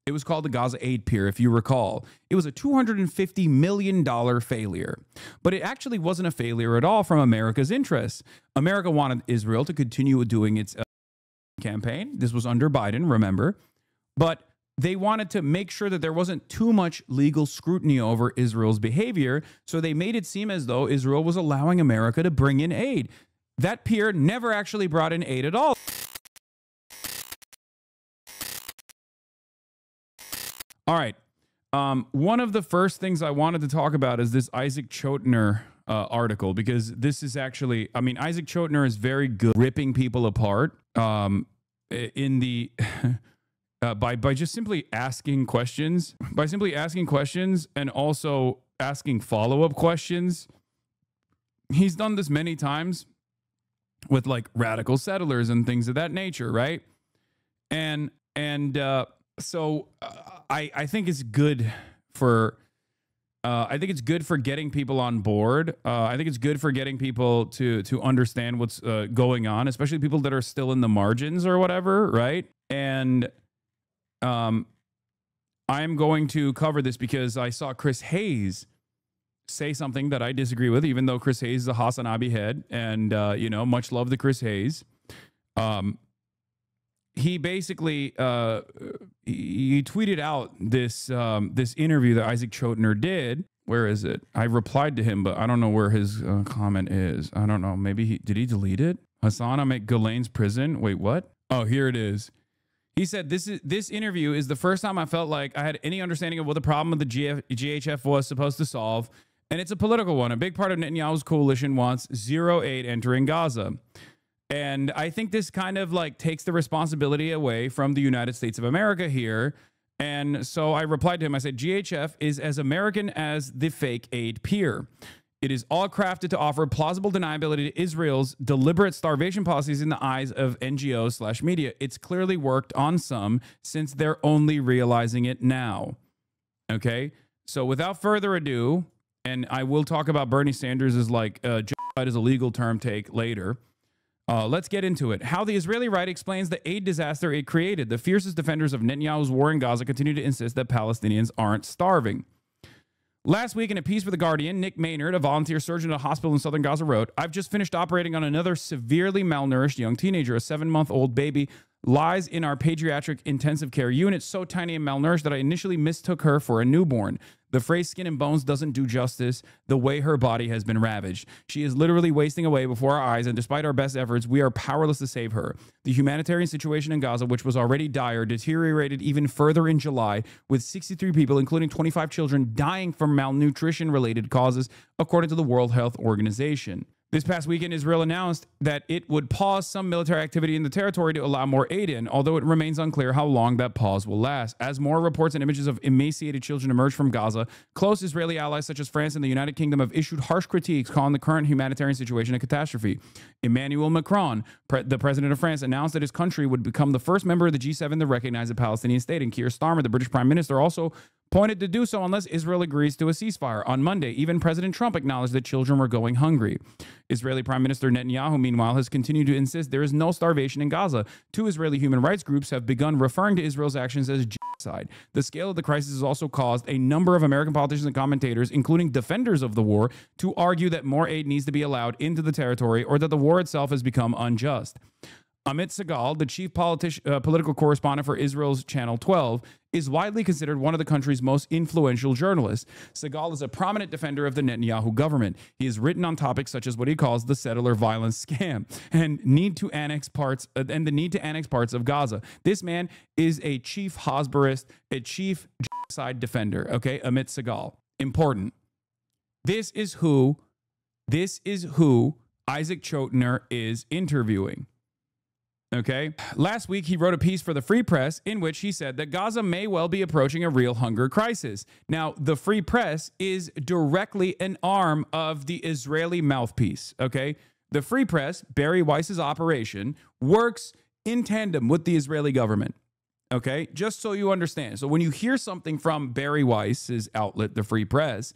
It was called the Gaza Aid Pier, if you recall. It was a $250 million failure. But it actually wasn't a failure at all from America's interests. America wanted Israel to continue doing its campaign. This was under Biden, remember. But they wanted to make sure that there wasn't too much legal scrutiny over Israel's behavior. So they made it seem as though Israel was allowing America to bring in aid. That pier never actually brought in aid at all. All right. One of the first things I wanted to talk about is this Isaac Chotiner article, because this is actually, I mean, Isaac Chotiner is very good ripping people apart in the by just simply asking questions, and also asking follow-up questions. He's done this many times with like radical settlers and things of that nature, right? So I think it's good for getting people on board. I think it's good for getting people to understand what's going on, especially people that are still in the margins or whatever, right? And I'm going to cover this because I saw Chris Hayes say something that I disagree with, even though Chris Hayes is a HasanAbi head, and much love to Chris Hayes. He basically he tweeted out this this interview that Isaac Chotiner did. Where is it? I replied to him, but I don't know where his comment is. I don't know. Maybe did he delete it? Hasan, I'm at Ghislaine's prison. Wait, what? Oh, here it is. He said, this interview is the first time I felt like I had any understanding of what the problem with the GHF was supposed to solve. And it's a political one. A big part of Netanyahu's coalition wants zero aid entering Gaza. And I think this kind of like takes the responsibility away from the United States of America here. And so I replied to him. I said, GHF is as American as the fake aid pier. It is all crafted to offer plausible deniability to Israel's deliberate starvation policies in the eyes of NGOs/media. It's clearly worked on some, since they're only realizing it now. Okay? So without further ado, and I will talk about Bernie Sanders as like genocide is a legal term take later. Let's get into it. How the Israeli right explains the aid disaster it created. The fiercest defenders of Netanyahu's war in Gaza continue to insist that Palestinians aren't starving. Last week, in a piece for The Guardian, Nick Maynard, a volunteer surgeon at a hospital in southern Gaza, wrote, I've just finished operating on another severely malnourished young teenager. A 7-month-old baby lies in our pediatric intensive care unit, so tiny and malnourished that I initially mistook her for a newborn. The phrase skin and bones doesn't do justice the way her body has been ravaged. She is literally wasting away before our eyes, and despite our best efforts, we are powerless to save her. The humanitarian situation in Gaza, which was already dire, deteriorated even further in July, with 63 people, including 25 children, dying from malnutrition-related causes, according to the World Health Organization. This past weekend, Israel announced that it would pause some military activity in the territory to allow more aid in, although it remains unclear how long that pause will last. As more reports and images of emaciated children emerge from Gaza, close Israeli allies such as France and the United Kingdom have issued harsh critiques, calling the current humanitarian situation a catastrophe. Emmanuel Macron, the president of France, announced that his country would become the first member of the G7 to recognize a Palestinian state, and Keir Starmer, the British Prime Minister, also pointed to do so unless Israel agrees to a ceasefire. On Monday, even President Trump acknowledged that children were going hungry. Israeli Prime Minister Netanyahu, meanwhile, has continued to insist there is no starvation in Gaza. 2 Israeli human rights groups have begun referring to Israel's actions as genocide. The scale of the crisis has also caused a number of American politicians and commentators, including defenders of the war, to argue that more aid needs to be allowed into the territory or that the war itself has become unjust. Amit Segal, the chief political correspondent for Israel's Channel 12, is widely considered one of the country's most influential journalists. Segal is a prominent defender of the Netanyahu government. He has written on topics such as what he calls the settler violence scam and the need to annex parts of Gaza. This man is a chief Hasbarist, a chief genocide defender. Okay, Amit Segal. Important. This is who Isaac Chotiner is interviewing. Okay. Last week, he wrote a piece for the Free Press in which he said that Gaza may well be approaching a real hunger crisis. Now, the Free Press is directly an arm of the Israeli mouthpiece. Okay. The Free Press, Barry Weiss's operation, works in tandem with the Israeli government. Okay. Just so you understand. So when you hear something from Barry Weiss's outlet, the Free Press,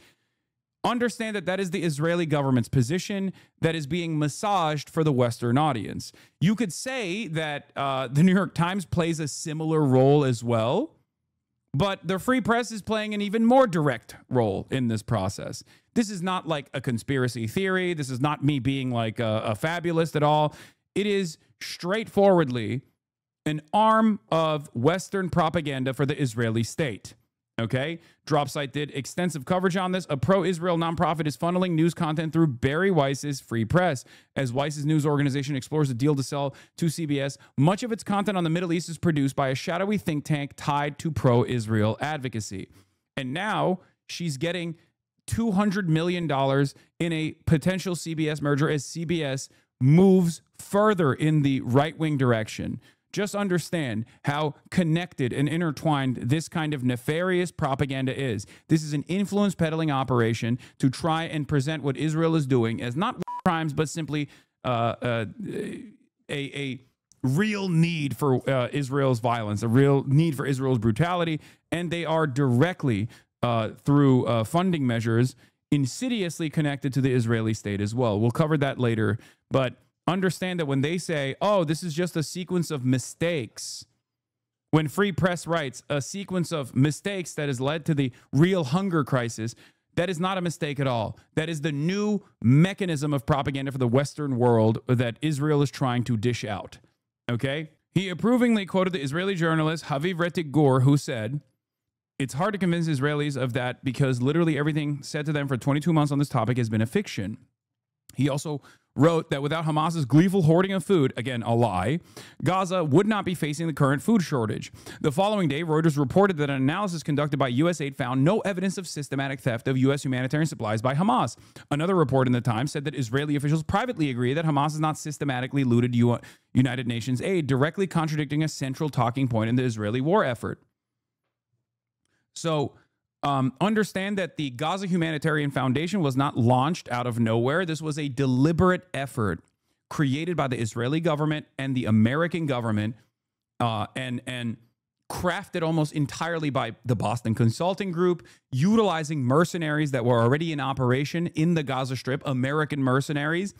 understand that that is the Israeli government's position that is being massaged for the Western audience. You could say that the New York Times plays a similar role as well, But the free press is playing an even more direct role in this process. This is not like a conspiracy theory. This is not me being like a fabulist at all. It is straightforwardly an arm of Western propaganda for the Israeli state. Okay? Dropsite did extensive coverage on this. A pro-Israel nonprofit is funneling news content through Barry Weiss's Free Press. As Weiss's news organization explores a deal to sell to CBS, much of its content on the Middle East is produced by a shadowy think tank tied to pro-Israel advocacy. And now she's getting $200 million in a potential CBS merger as CBS moves further in the right-wing direction. Just understand how connected and intertwined this kind of nefarious propaganda is. This is an influence peddling operation to try and present what Israel is doing as not crimes, but simply a real need for Israel's violence, a real need for Israel's brutality. And they are directly, through funding measures, insidiously connected to the Israeli state as well. We'll cover that later. But understand that when they say, oh, this is just a sequence of mistakes, when Free Press writes a sequence of mistakes that has led to the real hunger crisis, that is not a mistake at all. That is the new mechanism of propaganda for the Western world that Israel is trying to dish out. Okay? He approvingly quoted the Israeli journalist Haviv Retik Gur, who said, "It's hard to convince Israelis of that because literally everything said to them for 22 months on this topic has been a fiction." He also wrote that without Hamas's gleeful hoarding of food, again, a lie, Gaza would not be facing the current food shortage. The following day, Reuters reported that an analysis conducted by USAID found no evidence of systematic theft of U.S. humanitarian supplies by Hamas. Another report in the Times said that Israeli officials privately agree that Hamas has not systematically looted United Nations aid, directly contradicting a central talking point in the Israeli war effort. So, understand that the Gaza Humanitarian Foundation was not launched out of nowhere. This was a deliberate effort created by the Israeli government and the American government, and crafted almost entirely by the Boston Consulting Group, utilizing mercenaries that were already in operation in the Gaza Strip, American mercenaries,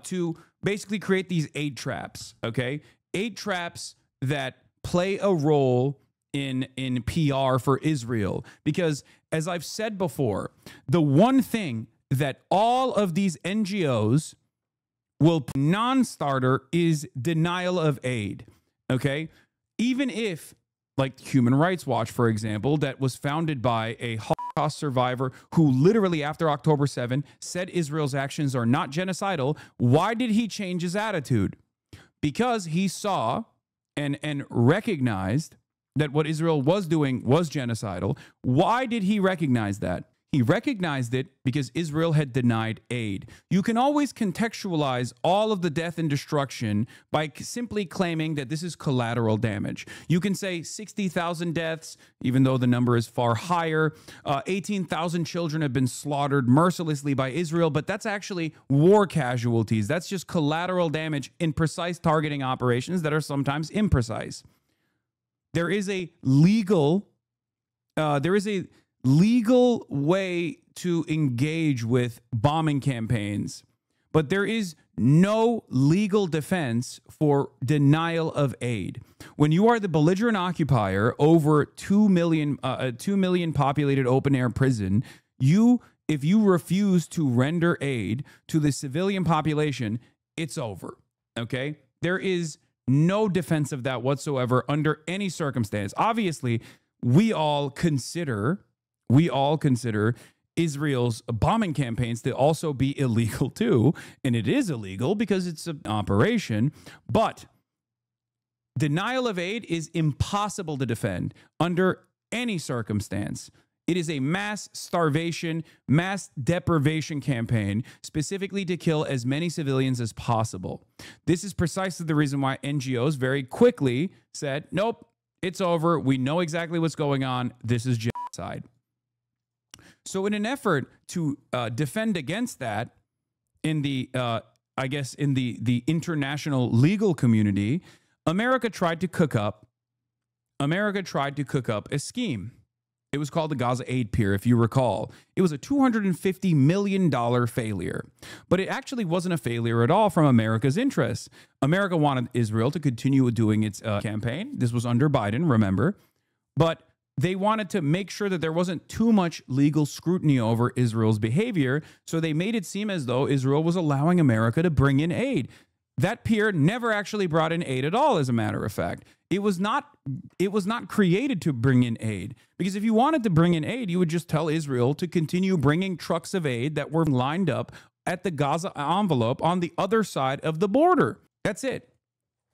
to basically create these aid traps, okay? Aid traps that play a role in PR for Israel. Because as I've said before, the one thing that all of these NGOs will non-starter is denial of aid. Okay? Even if, like Human Rights Watch, for example, that was founded by a Holocaust survivor who literally after October 7 said Israel's actions are not genocidal, why did he change his attitude? Because he saw and recognized that what Israel was doing was genocidal. Why did he recognize that? He recognized it because Israel had denied aid. You can always contextualize all of the death and destruction by simply claiming that this is collateral damage. You can say 60,000 deaths, even though the number is far higher. 18,000 children have been slaughtered mercilessly by Israel, but that's actually war casualties. That's just collateral damage in precise targeting operations that are sometimes imprecise. There is a legal way to engage with bombing campaigns, but there is no legal defense for denial of aid. When you are the belligerent occupier over 2 million populated open-air prison, if you refuse to render aid to the civilian population, it's over, okay? There is no defense of that whatsoever under any circumstance. Obviously, we all consider Israel's bombing campaigns to also be illegal too, and it is illegal because it's an operation, but denial of aid is impossible to defend under any circumstance. It is a mass starvation, mass deprivation campaign specifically to kill as many civilians as possible. This is precisely the reason why NGOs very quickly said, nope, it's over. We know exactly what's going on. This is genocide. So in an effort to defend against that in the, in the international legal community, America tried to cook up a scheme. It was called the Gaza Aid Pier, if you recall. It was a $250 million failure. But it actually wasn't a failure at all from America's interests. America wanted Israel to continue doing its campaign. This was under Biden, remember. But they wanted to make sure that there wasn't too much legal scrutiny over Israel's behavior. So they made it seem as though Israel was allowing America to bring in aid. That pier never actually brought in aid at all, as a matter of fact. It was not created to bring in aid, because if you wanted to bring in aid, you would just tell Israel to continue bringing trucks of aid that were lined up at the Gaza envelope on the other side of the border. That's it.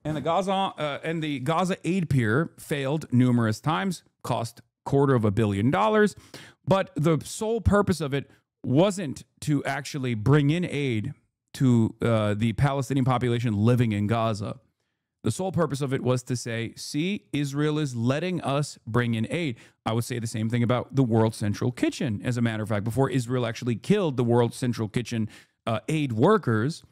And the Gaza aid pier failed numerous times, cost $250 million. But the sole purpose of it wasn't to actually bring in aid to the Palestinian population living in Gaza. The sole purpose of it was to say, see, Israel is letting us bring in aid. I would say the same thing about the World Central Kitchen. As a matter of fact, before Israel actually killed the World Central Kitchen aid workers,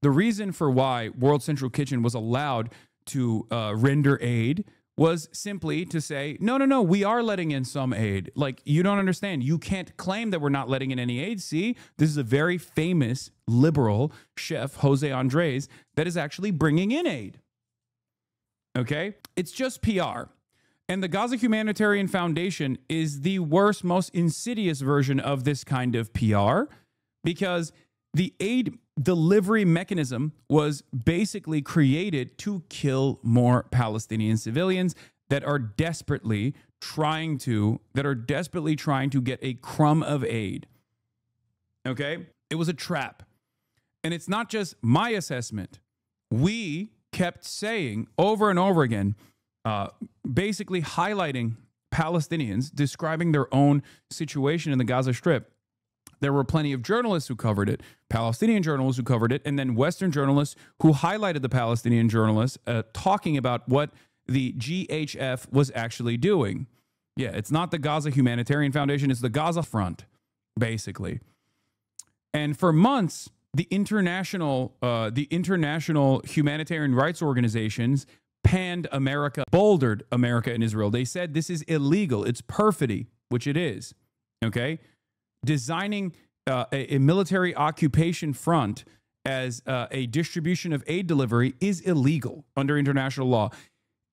the reason for why World Central Kitchen was allowed to render aid was simply to say, no, we are letting in some aid. Like, you don't understand. You can't claim that we're not letting in any aid. See, this is a very famous liberal chef, Jose Andres, that is actually bringing in aid. Okay? It's just PR. And the Gaza Humanitarian Foundation is the worst, most insidious version of this kind of PR, because the aid delivery mechanism was basically created to kill more Palestinian civilians that are desperately trying to get a crumb of aid. Okay? It was a trap. And it's not just my assessment. We kept saying over and over again, basically highlighting Palestinians, describing their own situation in the Gaza Strip. There were plenty of journalists who covered it, Palestinian journalists who covered it, and then Western journalists who highlighted the Palestinian journalists talking about what the GHF was actually doing. Yeah, it's not the Gaza Humanitarian Foundation, it's the Gaza Front, basically. And for months, the international humanitarian rights organizations panned America, bouldered America and Israel. They said this is illegal. It's perfidy, which it is. Okay? Designing a military occupation front as a distribution of aid delivery is illegal under international law.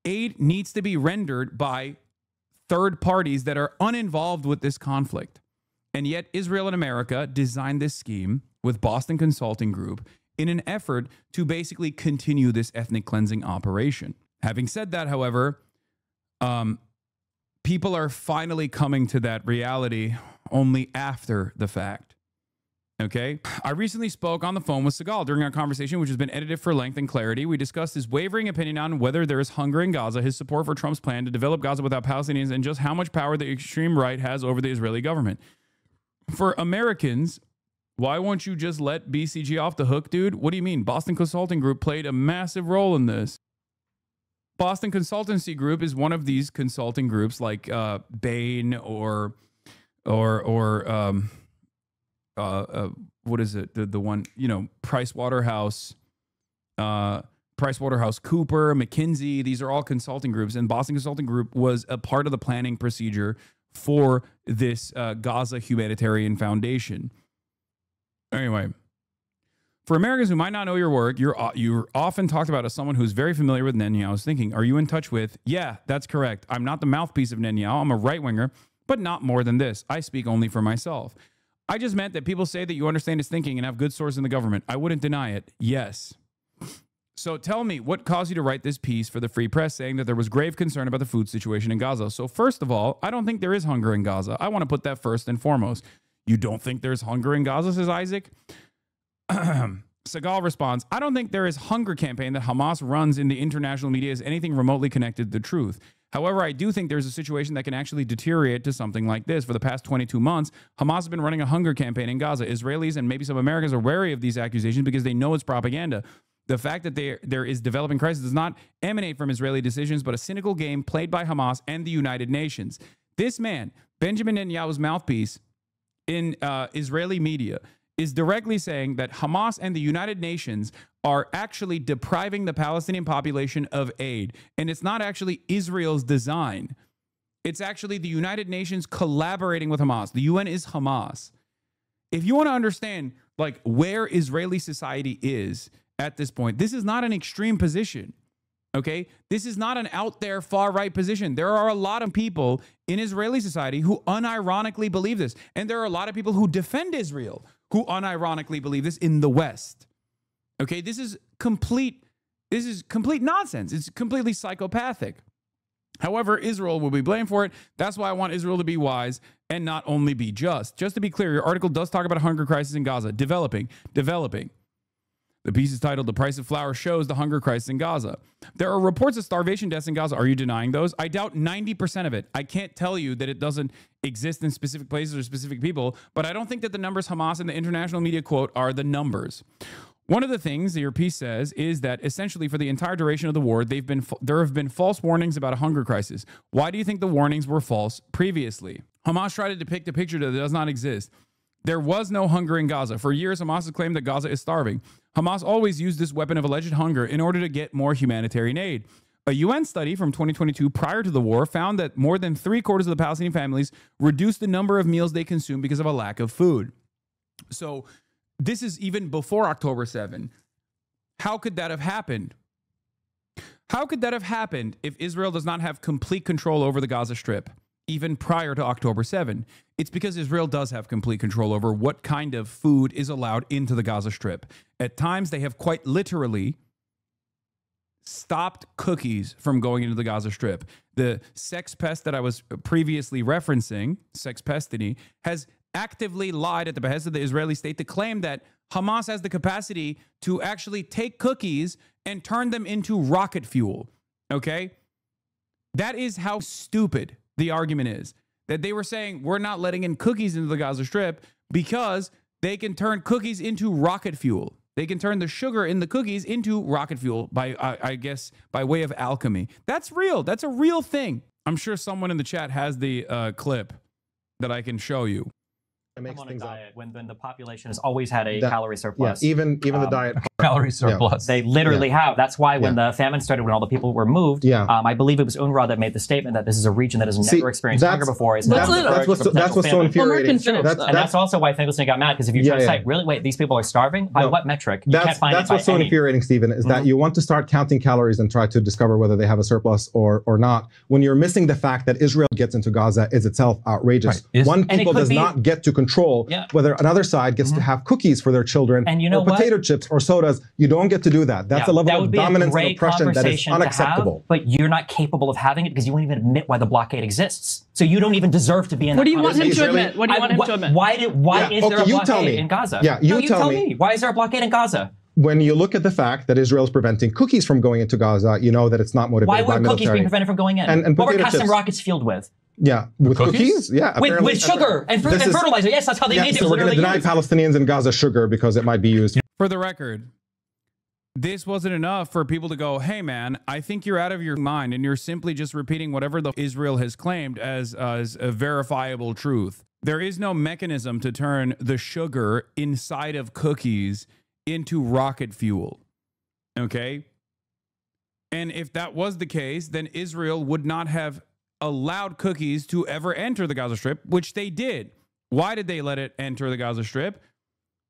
Aid needs to be rendered by third parties that are uninvolved with this conflict. And yet Israel and America designed this scheme with Boston Consulting Group in an effort to basically continue this ethnic cleansing operation. Having said that, however, people are finally coming to that reality only after the fact. Okay? I recently spoke on the phone with Segal during our conversation, which has been edited for length and clarity. We discussed his wavering opinion on whether there is hunger in Gaza, his support for Trump's plan to develop Gaza without Palestinians, and just how much power the extreme right has over the Israeli government. For Americans, why won't you just let BCG off the hook, dude? What do you mean? Boston Consulting Group played a massive role in this. Boston Consultancy Group is one of these consulting groups like Bain or what is it? The one, you know, Pricewaterhouse Cooper, McKinsey. These are all consulting groups, and Boston Consulting Group was a part of the planning procedure for this Gaza Humanitarian Foundation. Anyway, for Americans who might not know your work, you're often talked about as someone who's very familiar with Netanyahu's thinking. Are you in touch with? Yeah, that's correct. I'm not the mouthpiece of Netanyahu. I'm a right-winger, but not more than this. I speak only for myself. I just meant that people say that you understand his thinking and have good sources in the government. I wouldn't deny it. Yes. So tell me, what caused you to write this piece for the Free Press saying that there was grave concern about the food situation in Gaza? So first of all, I don't think there is hunger in Gaza. I want to put that first and foremost. You don't think there's hunger in Gaza, says Isaac? Segal responds, I don't think there is hunger campaign that Hamas runs in the international media is anything remotely connected to the truth. However, I do think there's a situation that can actually deteriorate to something like this. For the past 22 months, Hamas has been running a hunger campaign in Gaza. Israelis and maybe some Americans are wary of these accusations because they know it's propaganda. The fact that there is developing crisis does not emanate from Israeli decisions, but a cynical game played by Hamas and the United Nations. This man, Benjamin Netanyahu's mouthpiece in Israeli media, is directly saying that Hamas and the United Nations are actually depriving the Palestinian population of aid. And it's not actually Israel's design. It's actually the United Nations collaborating with Hamas. The UN is Hamas. If you want to understand like where Israeli society is at this point, this is not an extreme position. Okay, this is not an out there far right position. There are a lot of people in Israeli society who unironically believe this. And there are a lot of people who defend Israel who unironically believe this in the West. Okay, this is complete nonsense. It's completely psychopathic. However, Israel will be blamed for it. That's why I want Israel to be wise and not only be just. Just to be clear, your article does talk about a hunger crisis in Gaza. Developing. The piece is titled, "The Price of Flour Shows the Hunger Crisis in Gaza." There are reports of starvation deaths in Gaza. Are you denying those? I doubt 90% of it. I can't tell you that it doesn't exist in specific places or specific people, but I don't think that the numbers Hamas and the international media quote are the numbers. One of the things that your piece says is that essentially for the entire duration of the war, there have been false warnings about a hunger crisis. Why do you think the warnings were false previously? Hamas tried to depict a picture that does not exist. There was no hunger in Gaza. For years, Hamas has claimed that Gaza is starving. Hamas always used this weapon of alleged hunger in order to get more humanitarian aid. A UN study from 2022 prior to the war found that more than 3/4 of the Palestinian families reduced the number of meals they consume because of a lack of food. So this is even before October 7. How could that have happened? How could that have happened if Israel does not have complete control over the Gaza Strip, even prior to October 7? It's because Israel does have complete control over what kind of food is allowed into the Gaza Strip. At times, they have quite literally stopped cookies from going into the Gaza Strip. The sex pest that I was previously referencing, sex pestiny, has actively lied at the behest of the Israeli state to claim that Hamas has the capacity to actually take cookies and turn them into rocket fuel. Okay? That is how stupid the argument is. That they were saying we're not letting in cookies into the Gaza Strip because they can turn cookies into rocket fuel. They can turn the sugar in the cookies into rocket fuel by, I guess, by way of alchemy. That's real. That's a real thing. I'm sure someone in the chat has the clip that I can show you. It makes things diet when the population has always had a calorie surplus. Yeah, even the diet calorie surplus. They literally have. That's why when the famine started, when all the people were moved, I believe it was UNRWA that made the statement that this is a region that has never experienced hunger before. That's what's so infuriating. And that's also why Finkelstein got mad, because if you try to cite, really, wait, these people are starving? By what metric? You can't find it. That's what's so infuriating, Stephen, is that you want to start counting calories and try to discover whether they have a surplus or not, when you're missing the fact that Israel gets into Gaza is itself outrageous. Right. One people does not get to control whether another side gets to have cookies for their children, and you know or potato chips or sodas. You don't get to do that. That's a level of dominance and oppression that is unacceptable. But you're not capable of having it because you won't even admit why the blockade exists. So you don't even deserve to be in. What do you want him to admit? What do you want him to admit? Why is there a blockade in Gaza? Yeah, you tell me. Why is there a blockade in Gaza? When you look at the fact that Israel is preventing cookies from going into Gaza, you know that it's not motivated by military. Why were cookies being prevented from going in? And what were custom rockets fueled with? Yeah, with cookies? Yeah. With sugar and fertilizer. Yes, that's how they made it. So we're going to deny Palestinians in Gaza sugar because it might be used. For the record, this wasn't enough for people to go, hey, man, I think you're out of your mind and you're simply just repeating whatever Israel has claimed as a verifiable truth. There is no mechanism to turn the sugar inside of cookies into rocket fuel. Okay? And if that was the case, then Israel would not have allowed cookies to ever enter the Gaza Strip, which they did. Why did they let it enter the Gaza Strip?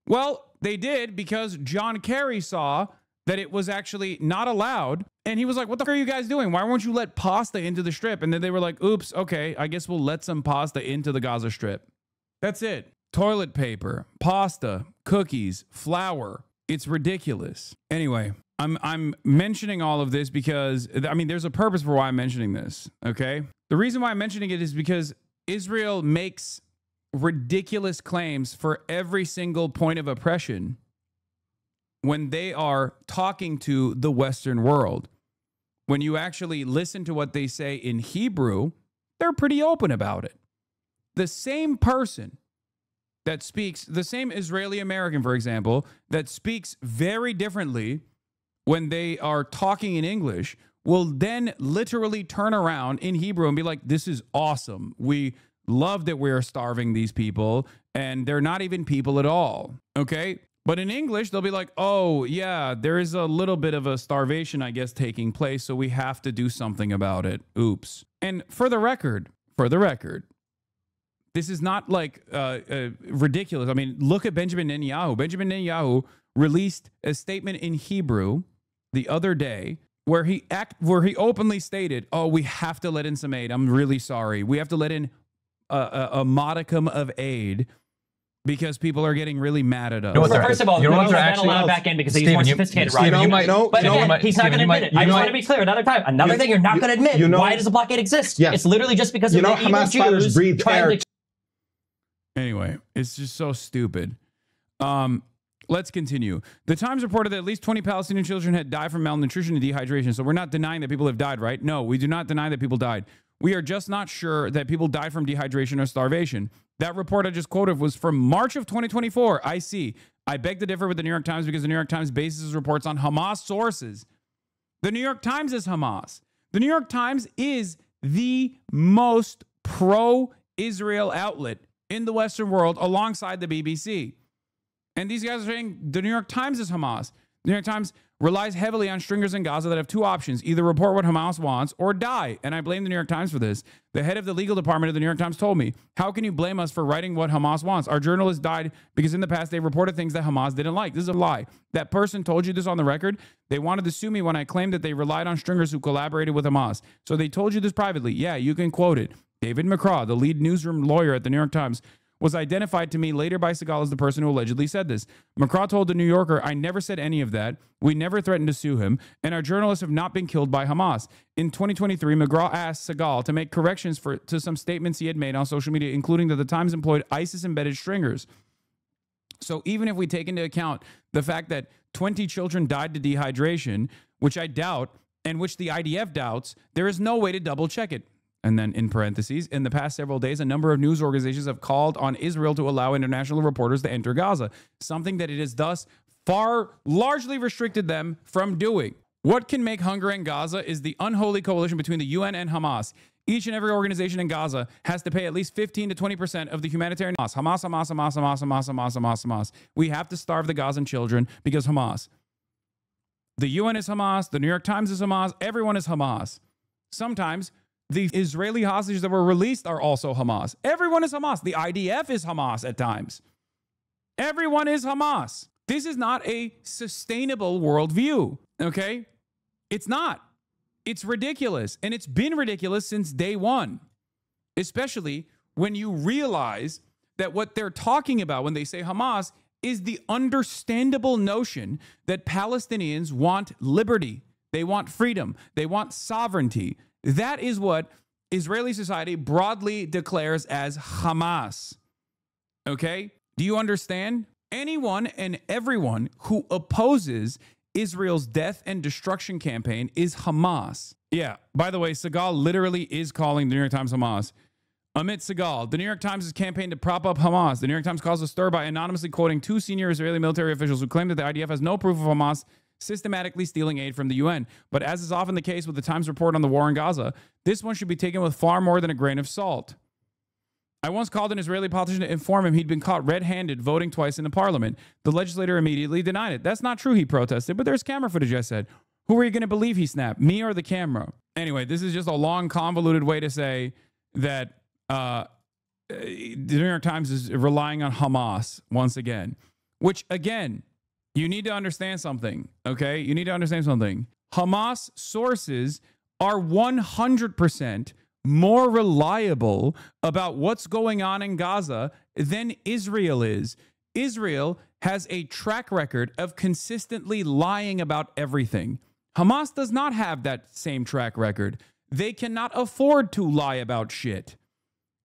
Well, they did because John Kerry saw that it was actually not allowed. And he was like, what the fuck are you guys doing? Why won't you let pasta into the Strip? And then they were like, oops, okay, I guess we'll let some pasta into the Gaza Strip. That's it. Toilet paper, pasta, cookies, flour. It's ridiculous. Anyway, I'm mentioning all of this because, I mean, there's a purpose for why I'm mentioning this, okay? The reason why I'm mentioning it is because Israel makes ridiculous claims for every single point of oppression when they are talking to the Western world. When you actually listen to what they say in Hebrew, they're pretty open about it. The same person that speaks, the same Israeli American, for example, that speaks very differently when they are talking in English will then literally turn around in Hebrew and be like, this is awesome. We love that we're starving these people and they're not even people at all. Okay. But in English, they'll be like, oh yeah, there is a little bit of a starvation, I guess, taking place. So we have to do something about it. Oops. And for the record, this is not like ridiculous. I mean, look at Benjamin Netanyahu. Benjamin Netanyahu released a statement in Hebrew the other day where he openly stated, "Oh, we have to let in some aid. I'm really sorry. We have to let in a modicum of aid because people are getting really mad at us." No, so first of all, he's not allowed back in because he's more sophisticated, right? But again, he's not going to admit it. I just want to be clear another time. Another thing you're not going to admit. Why does the blockade exist? Yes. It's literally just because of the evil Jews trying to... Anyway, it's just so stupid. Let's continue. The Times reported that at least 20 Palestinian children had died from malnutrition and dehydration. So we're not denying that people have died, right? No, we do not deny that people died. We are just not sure that people died from dehydration or starvation. That report I just quoted was from March of 2024. I see. I beg to differ with the New York Times because the New York Times bases its reports on Hamas sources. The New York Times is Hamas. The New York Times is the most pro-Israel outlet in the Western world alongside the BBC. And these guys are saying the New York Times is Hamas. The New York Times relies heavily on stringers in Gaza that have two options: either report what Hamas wants or die. And I blame the New York Times for this. The head of the legal department of the New York Times told me, "How can you blame us for writing what Hamas wants? Our journalists died because in the past they reported things that Hamas didn't like." This is a lie. That person told you this on the record. They wanted to sue me when I claimed that they relied on stringers who collaborated with Hamas. So they told you this privately. Yeah, you can quote it. David McCraw, the lead newsroom lawyer at the New York Times, was identified to me later by Segal as the person who allegedly said this. McCraw told the New Yorker, "I never said any of that. We never threatened to sue him, and our journalists have not been killed by Hamas." In 2023, McCraw asked Segal to make corrections to some statements he had made on social media, including that the Times employed ISIS-embedded stringers. So even if we take into account the fact that 20 children died to dehydration, which I doubt, and which the IDF doubts, there is no way to double-check it. And then in parentheses, in the past several days, a number of news organizations have called on Israel to allow international reporters to enter Gaza, something that it has thus far largely restricted them from doing. What can make hunger in Gaza is the unholy coalition between the UN and Hamas. Each and every organization in Gaza has to pay at least 15 to 20% of the humanitarian costs. Hamas. We have to starve the Gazan children because Hamas. The UN is Hamas. The New York Times is Hamas. Everyone is Hamas. Sometimes the Israeli hostages that were released are also Hamas. Everyone is Hamas. The IDF is Hamas at times. Everyone is Hamas. This is not a sustainable worldview, okay? It's not. It's ridiculous. And it's been ridiculous since day one, especially when you realize that what they're talking about when they say Hamas is the understandable notion that Palestinians want liberty. They want freedom. They want sovereignty. That is what Israeli society broadly declares as Hamas. Okay? Do you understand? Anyone and everyone who opposes Israel's death and destruction campaign is Hamas. Yeah, by the way, Segal literally is calling the New York Times Hamas. Amit Segal, the New York Times' campaign to prop up Hamas. The New York Times caused a stir by anonymously quoting two senior Israeli military officials who claim that the IDF has no proof of Hamas systematically stealing aid from the UN. But as is often the case with the Times report on the war in Gaza, this one should be taken with far more than a grain of salt. I once called an Israeli politician to inform him he'd been caught red-handed voting twice in the parliament. The legislator immediately denied it. That's not true, he protested, but there's camera footage, I said. Who are you going to believe, he snapped, me or the camera? Anyway, this is just a long, convoluted way to say that the New York Times is relying on Hamas once again, which, again, you need to understand something, okay? You need to understand something. Hamas sources are 100% more reliable about what's going on in Gaza than Israel is. Israel has a track record of consistently lying about everything. Hamas does not have that same track record. They cannot afford to lie about shit.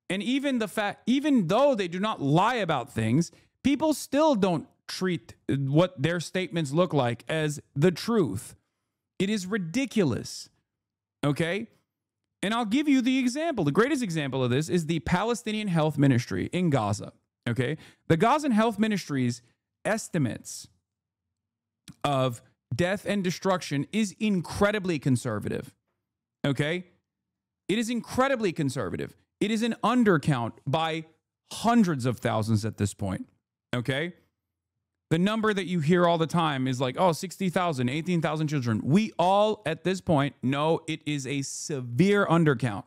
And even though they do not lie about things, people still don't treat what their statements look like as the truth. It is ridiculous. Okay? And I'll give you the example. The greatest example of this is the Palestinian Health Ministry in Gaza. Okay? The Gazan Health Ministry's estimates of death and destruction is incredibly conservative. Okay? It is incredibly conservative. It is an undercount by hundreds of thousands at this point. Okay? The number that you hear all the time is like, oh, 60,000, 18,000 children. We all, at this point, know it is a severe undercount.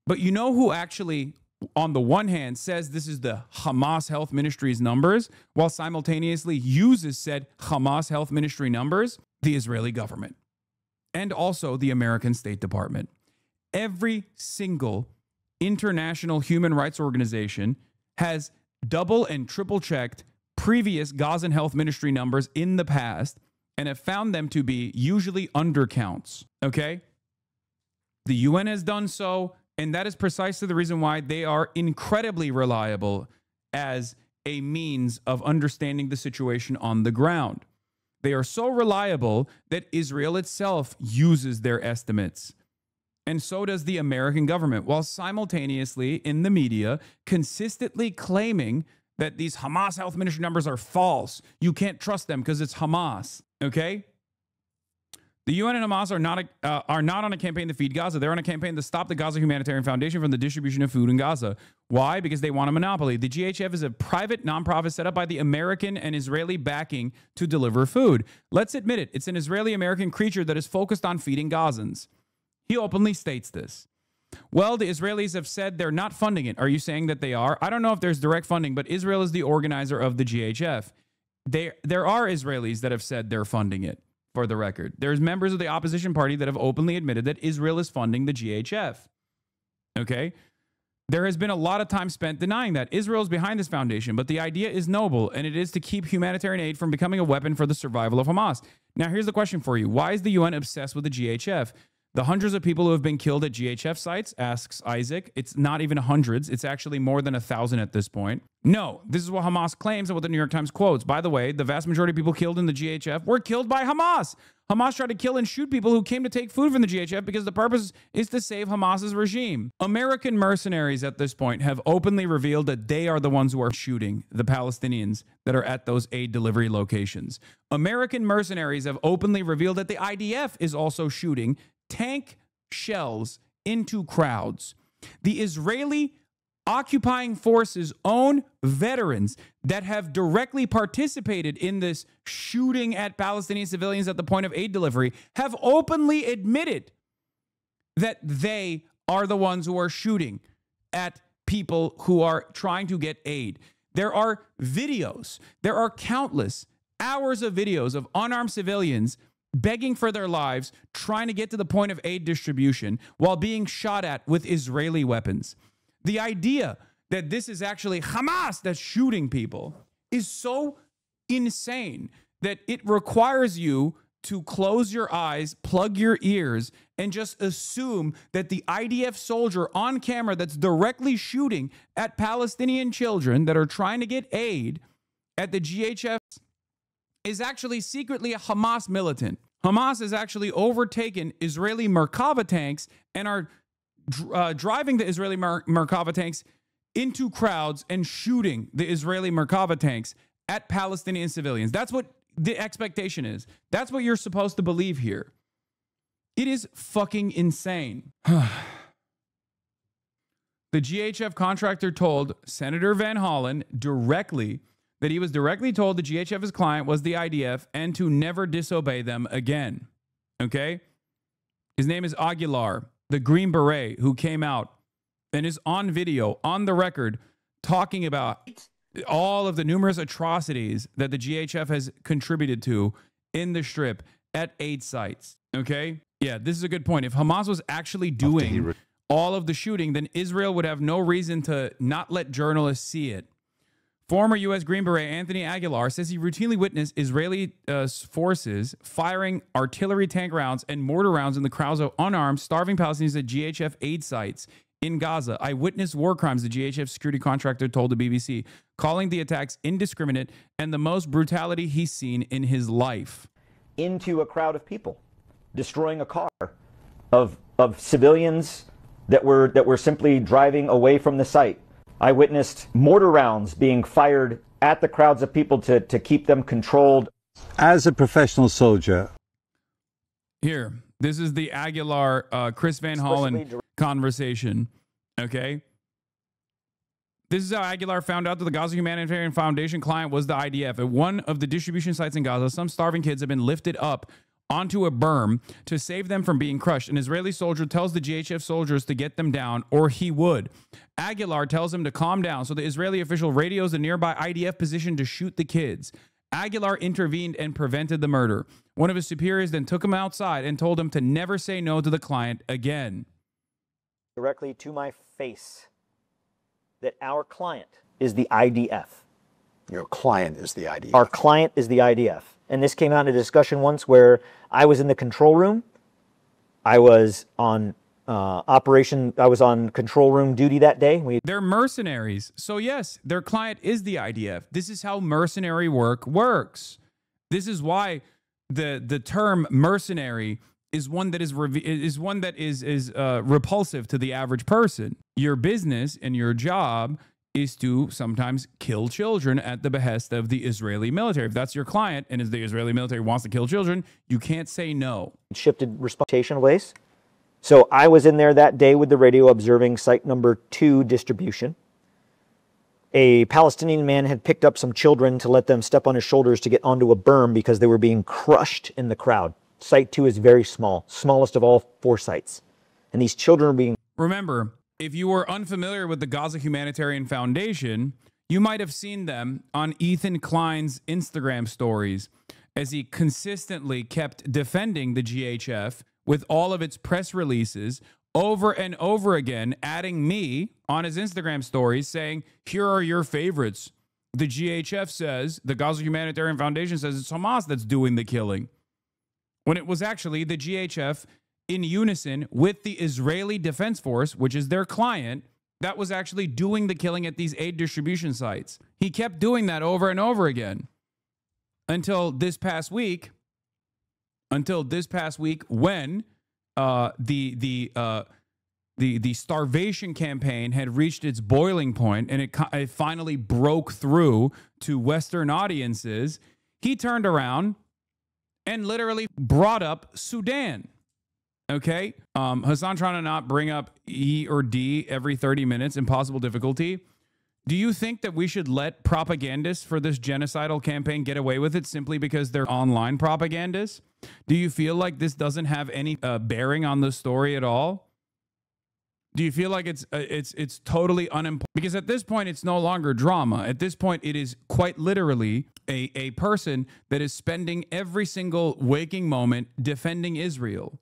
But you know who actually, on the one hand, says this is the Hamas Health Ministry's numbers, while simultaneously uses said Hamas Health Ministry numbers? The Israeli government. and also the American State Department. Every single international human rights organization has double and triple checked previous Gazan Health Ministry numbers in the past and have found them to be usually undercounts. Okay? The UN has done so, and that is precisely the reason why they are incredibly reliable as a means of understanding the situation on the ground. They are so reliable that Israel itself uses their estimates. And so does the American government, while simultaneously in the media consistently claiming that these Hamas Health Ministry numbers are false. You can't trust them because it's Hamas. Okay? The UN and Hamas are not on a campaign to feed Gaza. They're on a campaign to stop the Gaza Humanitarian Foundation from the distribution of food in Gaza. Why? Because they want a monopoly. The GHF is a private nonprofit set up by the American and Israeli backing to deliver food. Let's admit it. It's an Israeli-American creature that is focused on feeding Gazans. He openly states this. Well, the Israelis have said they're not funding it. Are you saying that they are? I don't know if there's direct funding, but Israel is the organizer of the GHF. There are Israelis that have said they're funding it. For the record, there's members of the opposition party that have openly admitted that Israel is funding the GHF. Okay? There has been a lot of time spent denying that. Israel is behind this foundation, but the idea is noble, and it is to keep humanitarian aid from becoming a weapon for the survival of Hamas. Now, here's the question for you. Why is the UN obsessed with the GHF? The hundreds of people who have been killed at GHF sites, asks Isaac. It's not even hundreds. It's actually more than 1,000 at this point. No, this is what Hamas claims and what the New York Times quotes. By the way, the vast majority of people killed in the GHF were killed by Hamas. Hamas tried to kill and shoot people who came to take food from the GHF because the purpose is to save Hamas's regime. American mercenaries at this point have openly revealed that they are the ones who are shooting the Palestinians that are at those aid delivery locations. American mercenaries have openly revealed that the IDF is also shooting tank shells into crowds. The Israeli occupying forces' own veterans that have directly participated in this shooting at Palestinian civilians at the point of aid delivery have openly admitted that they are the ones who are shooting at people who are trying to get aid. There are videos, there are countless hours of videos of unarmed civilians begging for their lives, trying to get to the point of aid distribution while being shot at with Israeli weapons. The idea that this is actually Hamas that's shooting people is so insane that it requires you to close your eyes, plug your ears, and just assume that the IDF soldier on camera that's directly shooting at Palestinian children that are trying to get aid at the GHF is actually secretly a Hamas militant. Hamas has actually overtaken Israeli Merkava tanks and are driving the Israeli Merkava tanks into crowds and shooting the Israeli Merkava tanks at Palestinian civilians. That's what the expectation is. That's what you're supposed to believe here. It is fucking insane. The GHF contractor told Senator Van Hollen directly that he was directly told the GHF's client was the IDF and to never disobey them again. Okay? His name is Aguilar, the Green Beret, who came out and is on video, on the record, talking about all of the numerous atrocities that the GHF has contributed to in the Strip at aid sites. Okay? Yeah, this is a good point. If Hamas was actually doing all of the shooting, then Israel would have no reason to not let journalists see it. Former U.S. Green Beret Anthony Aguilar says he routinely witnessed Israeli forces firing artillery tank rounds and mortar rounds in the crowds of unarmed, starving Palestinians at GHF aid sites in Gaza. I witnessed war crimes, the GHF security contractor told the BBC, calling the attacks indiscriminate and the most brutality he's seen in his life. Into a crowd of people, destroying a car of civilians that were simply driving away from the site. I witnessed mortar rounds being fired at the crowds of people to keep them controlled. As a professional soldier. Here, this is the Aguilar, Chris Van Hollen conversation, okay? This is how Aguilar found out that the Gaza Humanitarian Foundation client was the IDF. At one of the distribution sites in Gaza, some starving kids have been lifted up onto a berm to save them from being crushed. An Israeli soldier tells the GHF soldiers to get them down, or he would. Aguilar tells him to calm down, so the Israeli official radios a nearby IDF position to shoot the kids. Aguilar intervened and prevented the murder. One of his superiors then took him outside and told him to never say no to the client again. Directly to my face that our client is the IDF. Your client is the IDF. Our client is the IDF. And this came out in a discussion once where I was in the control room. I was on I was on control room duty that day. They're mercenaries. So yes, their client is the IDF. This is how mercenary work works. This is why the term mercenary is one that is repulsive to the average person. Your business and your job is to sometimes kill children at the behest of the Israeli military. If that's your client and as the Israeli military wants to kill children, you can't say no. Shifted responsibility place. So I was in there that day with the radio observing site number 2 distribution. A Palestinian man had picked up some children to let them step on his shoulders to get onto a berm because they were being crushed in the crowd. Site 2 is very small, smallest of all 4 sites. And these children are being... Remember, if you were unfamiliar with the Gaza Humanitarian Foundation, you might have seen them on Ethan Klein's Instagram stories as he consistently kept defending the GHF with all of its press releases over and over again, adding me on his Instagram stories saying, here are your favorites. The GHF says, the Gaza Humanitarian Foundation says it's Hamas that's doing the killing. When it was actually the GHF in unison with the Israeli Defense Force, which is their client, that was actually doing the killing at these aid distribution sites. He kept doing that over and over again until this past week, when the starvation campaign had reached its boiling point and it finally broke through to Western audiences, he turned around and literally brought up Sudan. Okay? Hasan trying to not bring up E or D every 30 minutes, impossible difficulty. Do you think that we should let propagandists for this genocidal campaign get away with it simply because they're online propagandists? Do you feel like this doesn't have any bearing on the story at all? Do you feel like it's totally unimportant? Because at this point, it's no longer drama. At this point, it is quite literally a person that is spending every single waking moment defending Israel.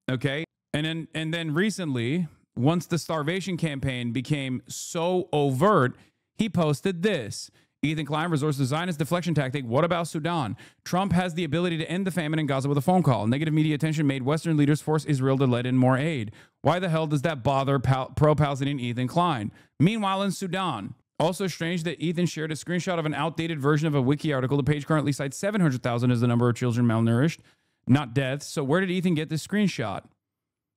Okay? And then recently, once the starvation campaign became so overt, he posted this. Ethan Klein resorts to Zionist deflection tactic. What about Sudan? Trump has the ability to end the famine in Gaza with a phone call. Negative media attention made Western leaders force Israel to let in more aid. Why the hell does that bother pro-Palestinian Ethan Klein? Meanwhile, in Sudan, also strange that Ethan shared a screenshot of an outdated version of a wiki article. The page currently cites 700,000 as the number of children malnourished, not deaths. So where did Ethan get this screenshot?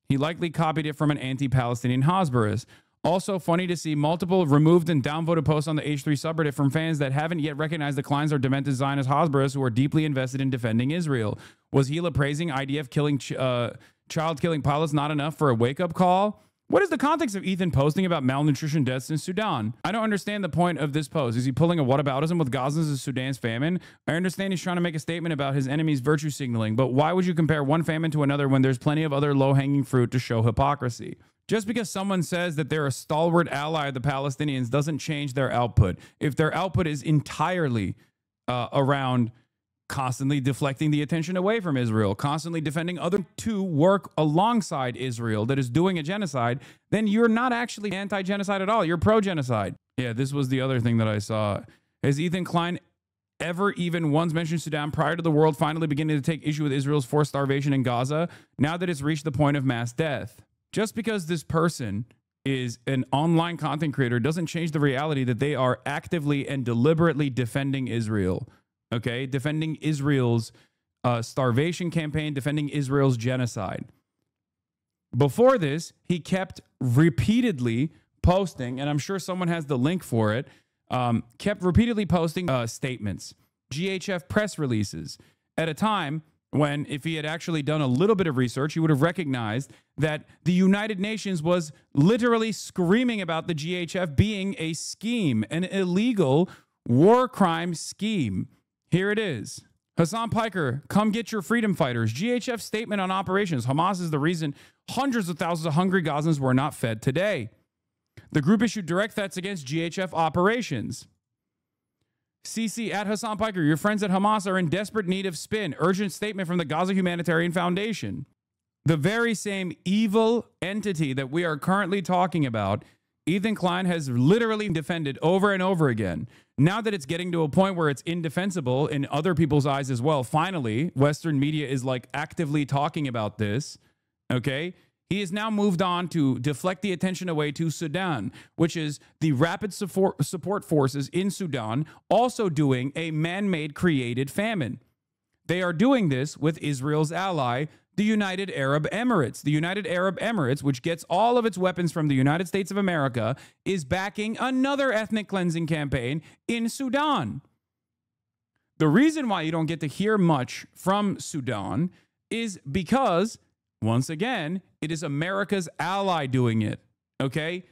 He likely copied it from an anti-Palestinian Hasbras. Also funny to see multiple removed and downvoted posts on the H3 subreddit from fans that haven't yet recognized the Kleins are demented Zionist Hasbras who are deeply invested in defending Israel. Was Hila praising IDF killing child-killing pilots not enough for a wake-up call? What is the context of Ethan posting about malnutrition deaths in Sudan? I don't understand the point of this post. Is he pulling a whataboutism with Gazans and Sudan's famine? I understand he's trying to make a statement about his enemy's virtue signaling, but why would you compare one famine to another when there's plenty of other low-hanging fruit to show hypocrisy? Just because someone says that they're a stalwart ally of the Palestinians doesn't change their output. If their output is entirely around constantly deflecting the attention away from Israel, constantly defending other to work alongside Israel that is doing a genocide, then you're not actually anti-genocide at all. You're pro-genocide. Yeah, this was the other thing that I saw. Has Ethan Klein ever even once mentioned Sudan prior to the world finally beginning to take issue with Israel's forced starvation in Gaza, now that it's reached the point of mass death? Just because this person is an online content creator doesn't change the reality that they are actively and deliberately defending Israel. Okay, defending Israel's starvation campaign, defending Israel's genocide. Before this, he kept repeatedly posting, and I'm sure someone has the link for it, kept repeatedly posting statements, GHF press releases, at a time when, if he had actually done a little bit of research, he would have recognized that the United Nations was literally screaming about the GHF being a scheme, an illegal war crime scheme. Here it is. Hasan Piker, come get your freedom fighters. GHF statement on operations. Hamas is the reason hundreds of thousands of hungry Gazans were not fed today. The group issued direct threats against GHF operations. CC at Hasan Piker, your friends at Hamas are in desperate need of spin. Urgent statement from the Gaza Humanitarian Foundation. The very same evil entity that we are currently talking about, Ethan Klein has literally defended over and over again. Now that it's getting to a point where it's indefensible in other people's eyes as well, finally, Western media is like actively talking about this, okay? He has now moved on to deflect the attention away to Sudan, which is the rapid support forces in Sudan also doing a man-made created famine. They are doing this with Israel's ally, the United Arab Emirates. The United Arab Emirates, which gets all of its weapons from the United States of America, is backing another ethnic cleansing campaign in Sudan. The reason why you don't get to hear much from Sudan is because, once again, it is America's ally doing it, okay?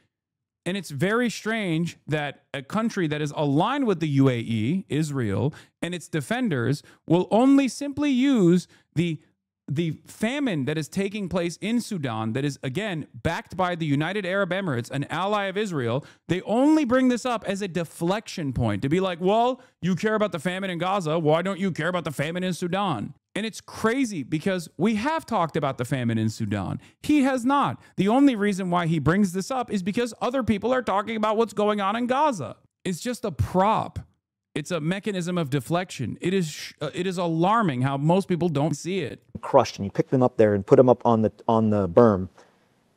And it's very strange that a country that is aligned with the UAE, Israel, and its defenders will only simply use the famine that is taking place in Sudan that is, again, backed by the United Arab Emirates, an ally of Israel. They only bring this up as a deflection point to be like, well, you care about the famine in Gaza. Why don't you care about the famine in Sudan? And it's crazy because we have talked about the famine in Sudan. He has not. The only reason why he brings this up is because other people are talking about what's going on in Gaza. It's just a prop. It's a mechanism of deflection. It is alarming how most people don't see it. Crushed, and you pick them up there and put them up on the berm.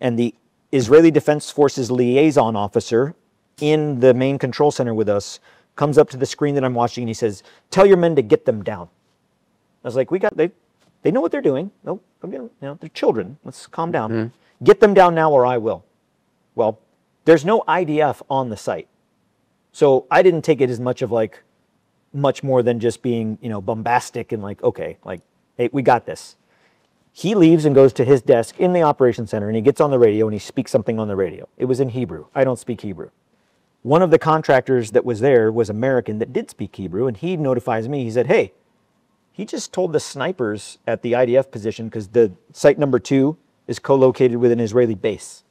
And the Israeli Defense Forces liaison officer in the main control center with us comes up to the screen that I'm watching and he says, "Tell your men to get them down." I was like, they know what they're doing. No, they're children. Let's calm down. Mm-hmm. Get them down now or I will. Well, there's no IDF on the site. So I didn't take it as much more than just being, bombastic and like, okay, like, hey, we got this. He leaves and goes to his desk in the operations center and he gets on the radio and he speaks something on the radio. It was in Hebrew. I don't speak Hebrew. One of the contractors that was there was American that did speak Hebrew, and he notifies me. He said, "Hey, he just told the snipers at the IDF position, because the site number 2 is co-located with an Israeli base."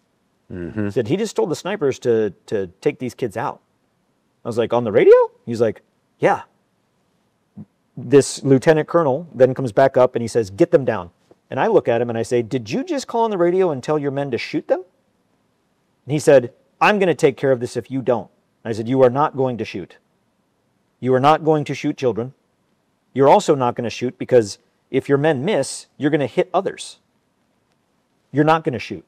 Mm-hmm. He said, he just told the snipers to take these kids out. I was like, on the radio? He's like, yeah. This lieutenant colonel then comes back up and he says, "Get them down." And I look at him and I say, "Did you just call on the radio and tell your men to shoot them?" And he said, "I'm going to take care of this if you don't." I said, "You are not going to shoot. You are not going to shoot children. You're also not going to shoot because if your men miss, you're going to hit others. You're not going to shoot."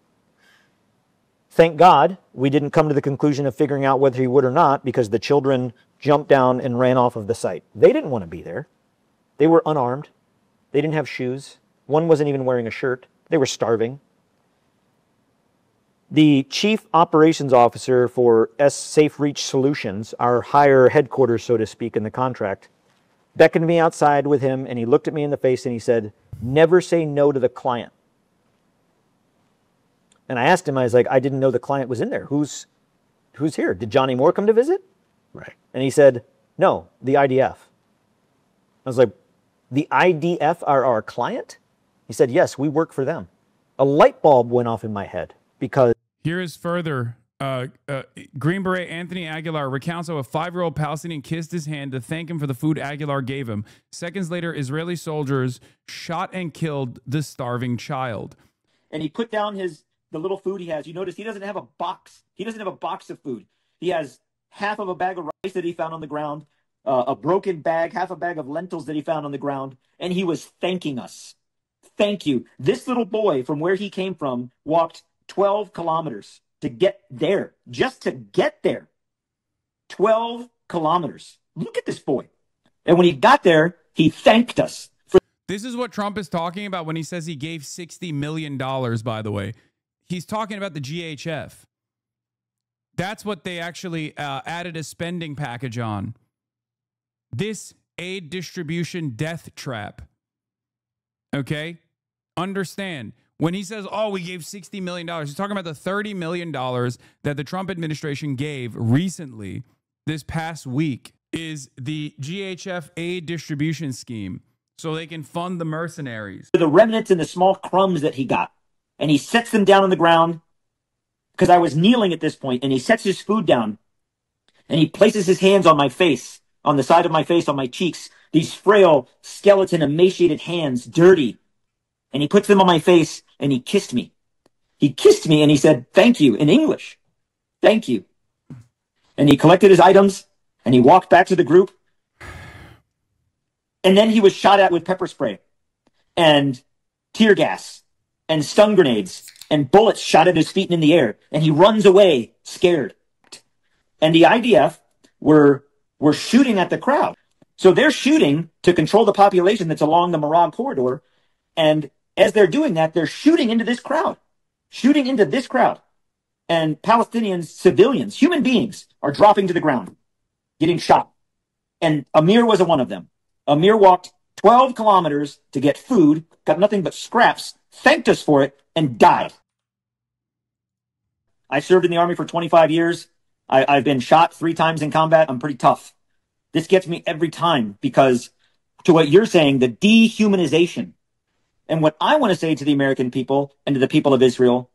Thank God we didn't come to the conclusion of figuring out whether he would or not, because the children jumped down and ran off of the site. They didn't want to be there. They were unarmed. They didn't have shoes. One wasn't even wearing a shirt. They were starving. The chief operations officer for Safe Reach Solutions, our higher headquarters, so to speak, in the contract, beckoned me outside with him, and he looked at me in the face and he said, "Never say no to the client." And I asked him, I was like, "I didn't know the client was in there. Who's here? Did Johnny Moore come to visit?" Right. And he said, "No, the IDF." I was like, "The IDF are our client?" He said, "Yes, we work for them." A light bulb went off in my head because... Here is further. Green Beret Anthony Aguilar recounts how a 5-year-old Palestinian kissed his hand to thank him for the food Aguilar gave him. Seconds later, Israeli soldiers shot and killed the starving child. And he put down the little food he has. You notice he doesn't have a box. He doesn't have a box of food. He has half of a bag of rice that he found on the ground, a broken bag, half a bag of lentils that he found on the ground, and he was thanking us. Thank you. This little boy, from where he came from, walked 12 kilometers to get there, just to get there. 12 kilometers. Look at this boy. And when he got there, he thanked us. This is what Trump is talking about when he says he gave $60 million, by the way. He's talking about the GHF. That's what they actually added a spending package on. This aid distribution death trap. Okay? Understand. When he says, oh, we gave $60 million, he's talking about the $30 million that the Trump administration gave recently, this past week, is the GHF aid distribution scheme, so they can fund the mercenaries. The remnants and the small crumbs that he got, and he sets them down on the ground, because I was kneeling at this point, and he sets his food down, and he places his hands on my face, on the side of my face, on my cheeks, these frail, skeleton, emaciated hands, dirty. And he puts them on my face and he kissed me. He kissed me and he said, "Thank you," in English. "Thank you." And he collected his items and he walked back to the group. And then he was shot at with pepper spray and tear gas and stun grenades and bullets shot at his feet and in the air. And he runs away scared. And the IDF were shooting at the crowd. So they're shooting to control the population that's along the Marag corridor. And as they're doing that, they're shooting into this crowd. And Palestinian civilians, human beings, are dropping to the ground, getting shot. And Amir was one of them. Amir walked 12 kilometers to get food, got nothing but scraps, thanked us for it, and died. I served in the Army for 25 years. I've been shot 3 times in combat. I'm pretty tough. This gets me every time because, to what you're saying, the dehumanization. And what I want to say to the American people and to the people of Israel,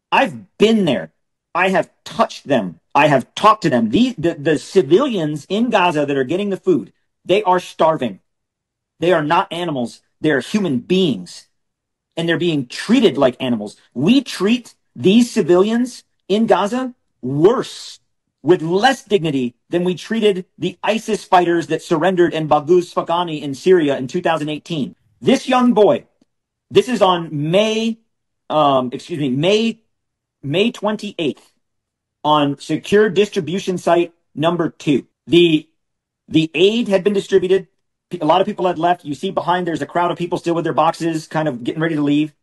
I've been there. I have touched them. I have talked to them. The civilians in Gaza that are getting the food, they are starving. They are not animals. They are human beings. And they're being treated like animals. We treat these civilians in Gaza worse, with less dignity than we treated the ISIS fighters that surrendered in Baghouz Sfakani in Syria in 2018. This young boy, this is on May 28th on secure distribution site number 2. The aid had been distributed. A lot of people had left. You see behind, there's a crowd of people still with their boxes, kind of getting ready to leave.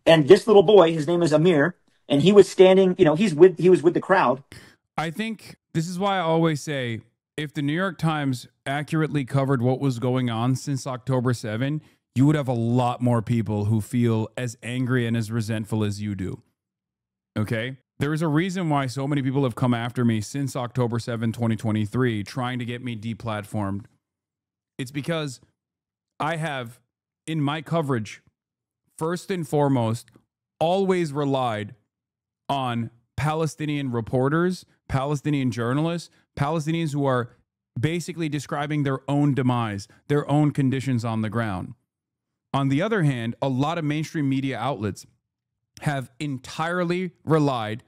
And this little boy, his name is Amir, and he was standing, he was with the crowd. I think this is why I always say, if the New York Times accurately covered what was going on since October 7, you would have a lot more people who feel as angry and as resentful as you do. Okay? There is a reason why so many people have come after me since October 7, 2023, trying to get me deplatformed. It's because I have, in my coverage, first and foremost, always relied on Palestinian reporters, Palestinian journalists, Palestinians who are basically describing their own demise, their own conditions on the ground. On the other hand, a lot of mainstream media outlets have entirely relied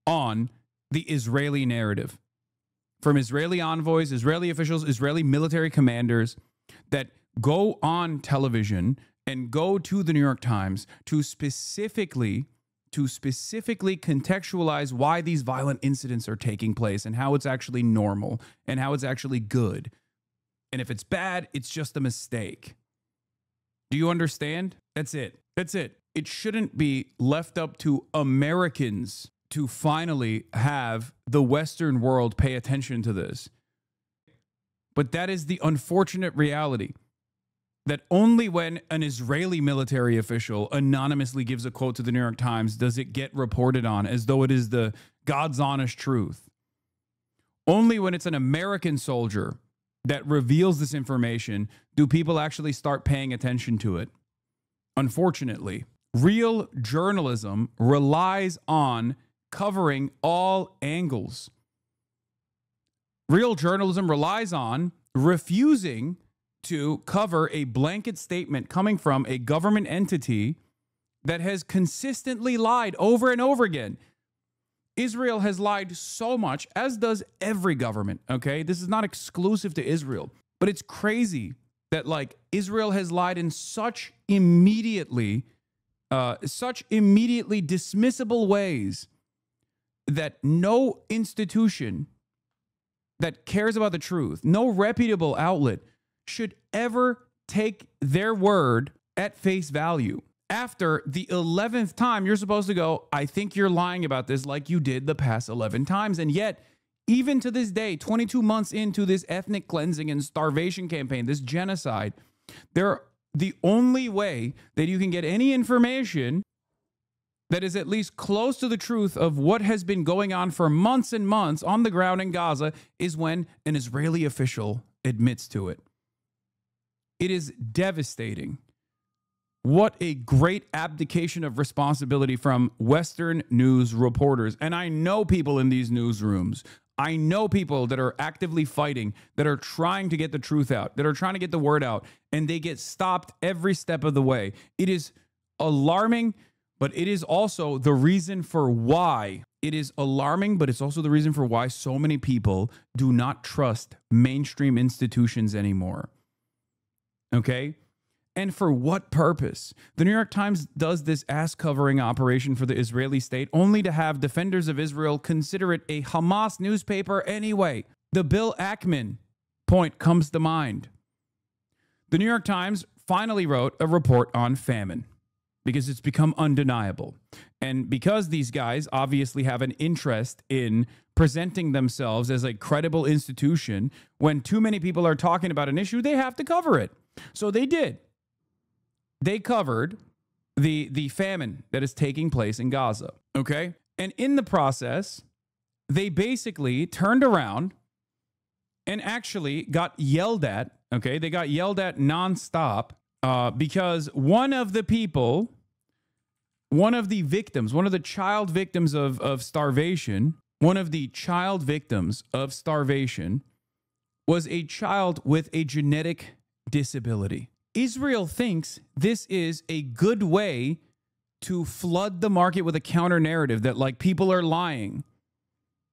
on the Israeli narrative. From Israeli envoys, Israeli officials, Israeli military commanders that go on television and go to the New York Times to specifically contextualize why these violent incidents are taking place and how it's actually normal and how it's actually good. And if it's bad, it's just a mistake. Do you understand? That's it. That's it. It shouldn't be left up to Americans to finally have the Western world pay attention to this. But that is the unfortunate reality, that only when an Israeli military official anonymously gives a quote to the New York Times does it get reported on as though it is the God's honest truth. Only when it's an American soldier that reveals this information do people actually start paying attention to it. Unfortunately, real journalism relies on covering all angles. Real journalism relies on refusing to cover a blanket statement coming from a government entity that has consistently lied over and over again. Israel has lied so much, as does every government, okay? This is not exclusive to Israel, but it's crazy that, like, Israel has lied in such immediately dismissible ways that no institution that cares about the truth, no reputable outlet, should ever take their word at face value. After the 11th time, you're supposed to go, I think you're lying about this, like you did the past 11 times. And yet, even to this day, 22 months into this ethnic cleansing and starvation campaign, this genocide, the only way that you can get any information that is at least close to the truth of what has been going on for months and months on the ground in Gaza is when an Israeli official admits to it. It is devastating. What a great abdication of responsibility from Western news reporters. And I know people in these newsrooms. I know people that are actively fighting, that are trying to get the truth out, that are trying to get the word out, and they get stopped every step of the way. It is alarming, but it is also the reason for why. It is alarming, but it's also the reason for why so many people do not trust mainstream institutions anymore. Okay? And for what purpose? The New York Times does this ass-covering operation for the Israeli state only to have defenders of Israel consider it a Hamas newspaper anyway. The Bill Ackman point comes to mind. The New York Times finally wrote a report on famine because it's become undeniable. And because these guys obviously have an interest in presenting themselves as a credible institution, when too many people are talking about an issue, they have to cover it. So they did. They covered the famine that is taking place in Gaza, okay? And in the process, they basically turned around and actually got yelled at, okay? They got yelled at nonstop because one of the people, one of the victims, one of the child victims of starvation, was a child with a genetic disability. Israel thinks this is a good way to flood the market with a counter narrative that, like, people are lying.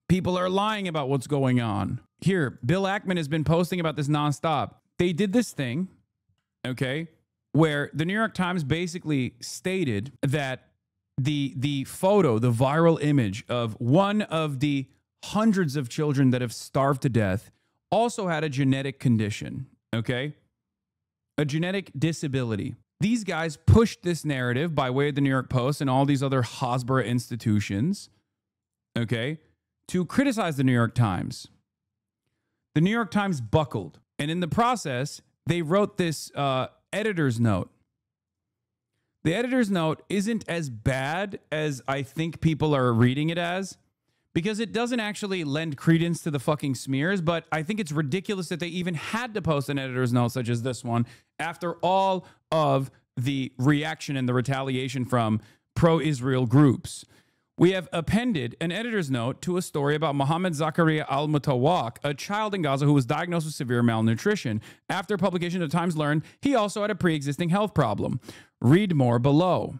People are lying about what's going on. Here, Bill Ackman has been posting about this nonstop. They did this thing, okay, where the New York Times basically stated that the photo, the viral image of one of the hundreds of children that have starved to death also had a genetic condition, okay? A genetic disability. These guys pushed this narrative by way of the New York Post and all these other Hasbara institutions, okay, to criticize the New York Times. The New York Times buckled, and in the process, they wrote this editor's note. The editor's note isn't as bad as I think people are reading it as, because it doesn't actually lend credence to the fucking smears, but I think it's ridiculous that they even had to post an editor's note such as this one after all of the reaction and the retaliation from pro-Israel groups. We have appended an editor's note to a story about Mohammed Zakaria al-Mutawak, a child in Gaza who was diagnosed with severe malnutrition. After publication, the Times learned he also had a pre-existing health problem. Read more below.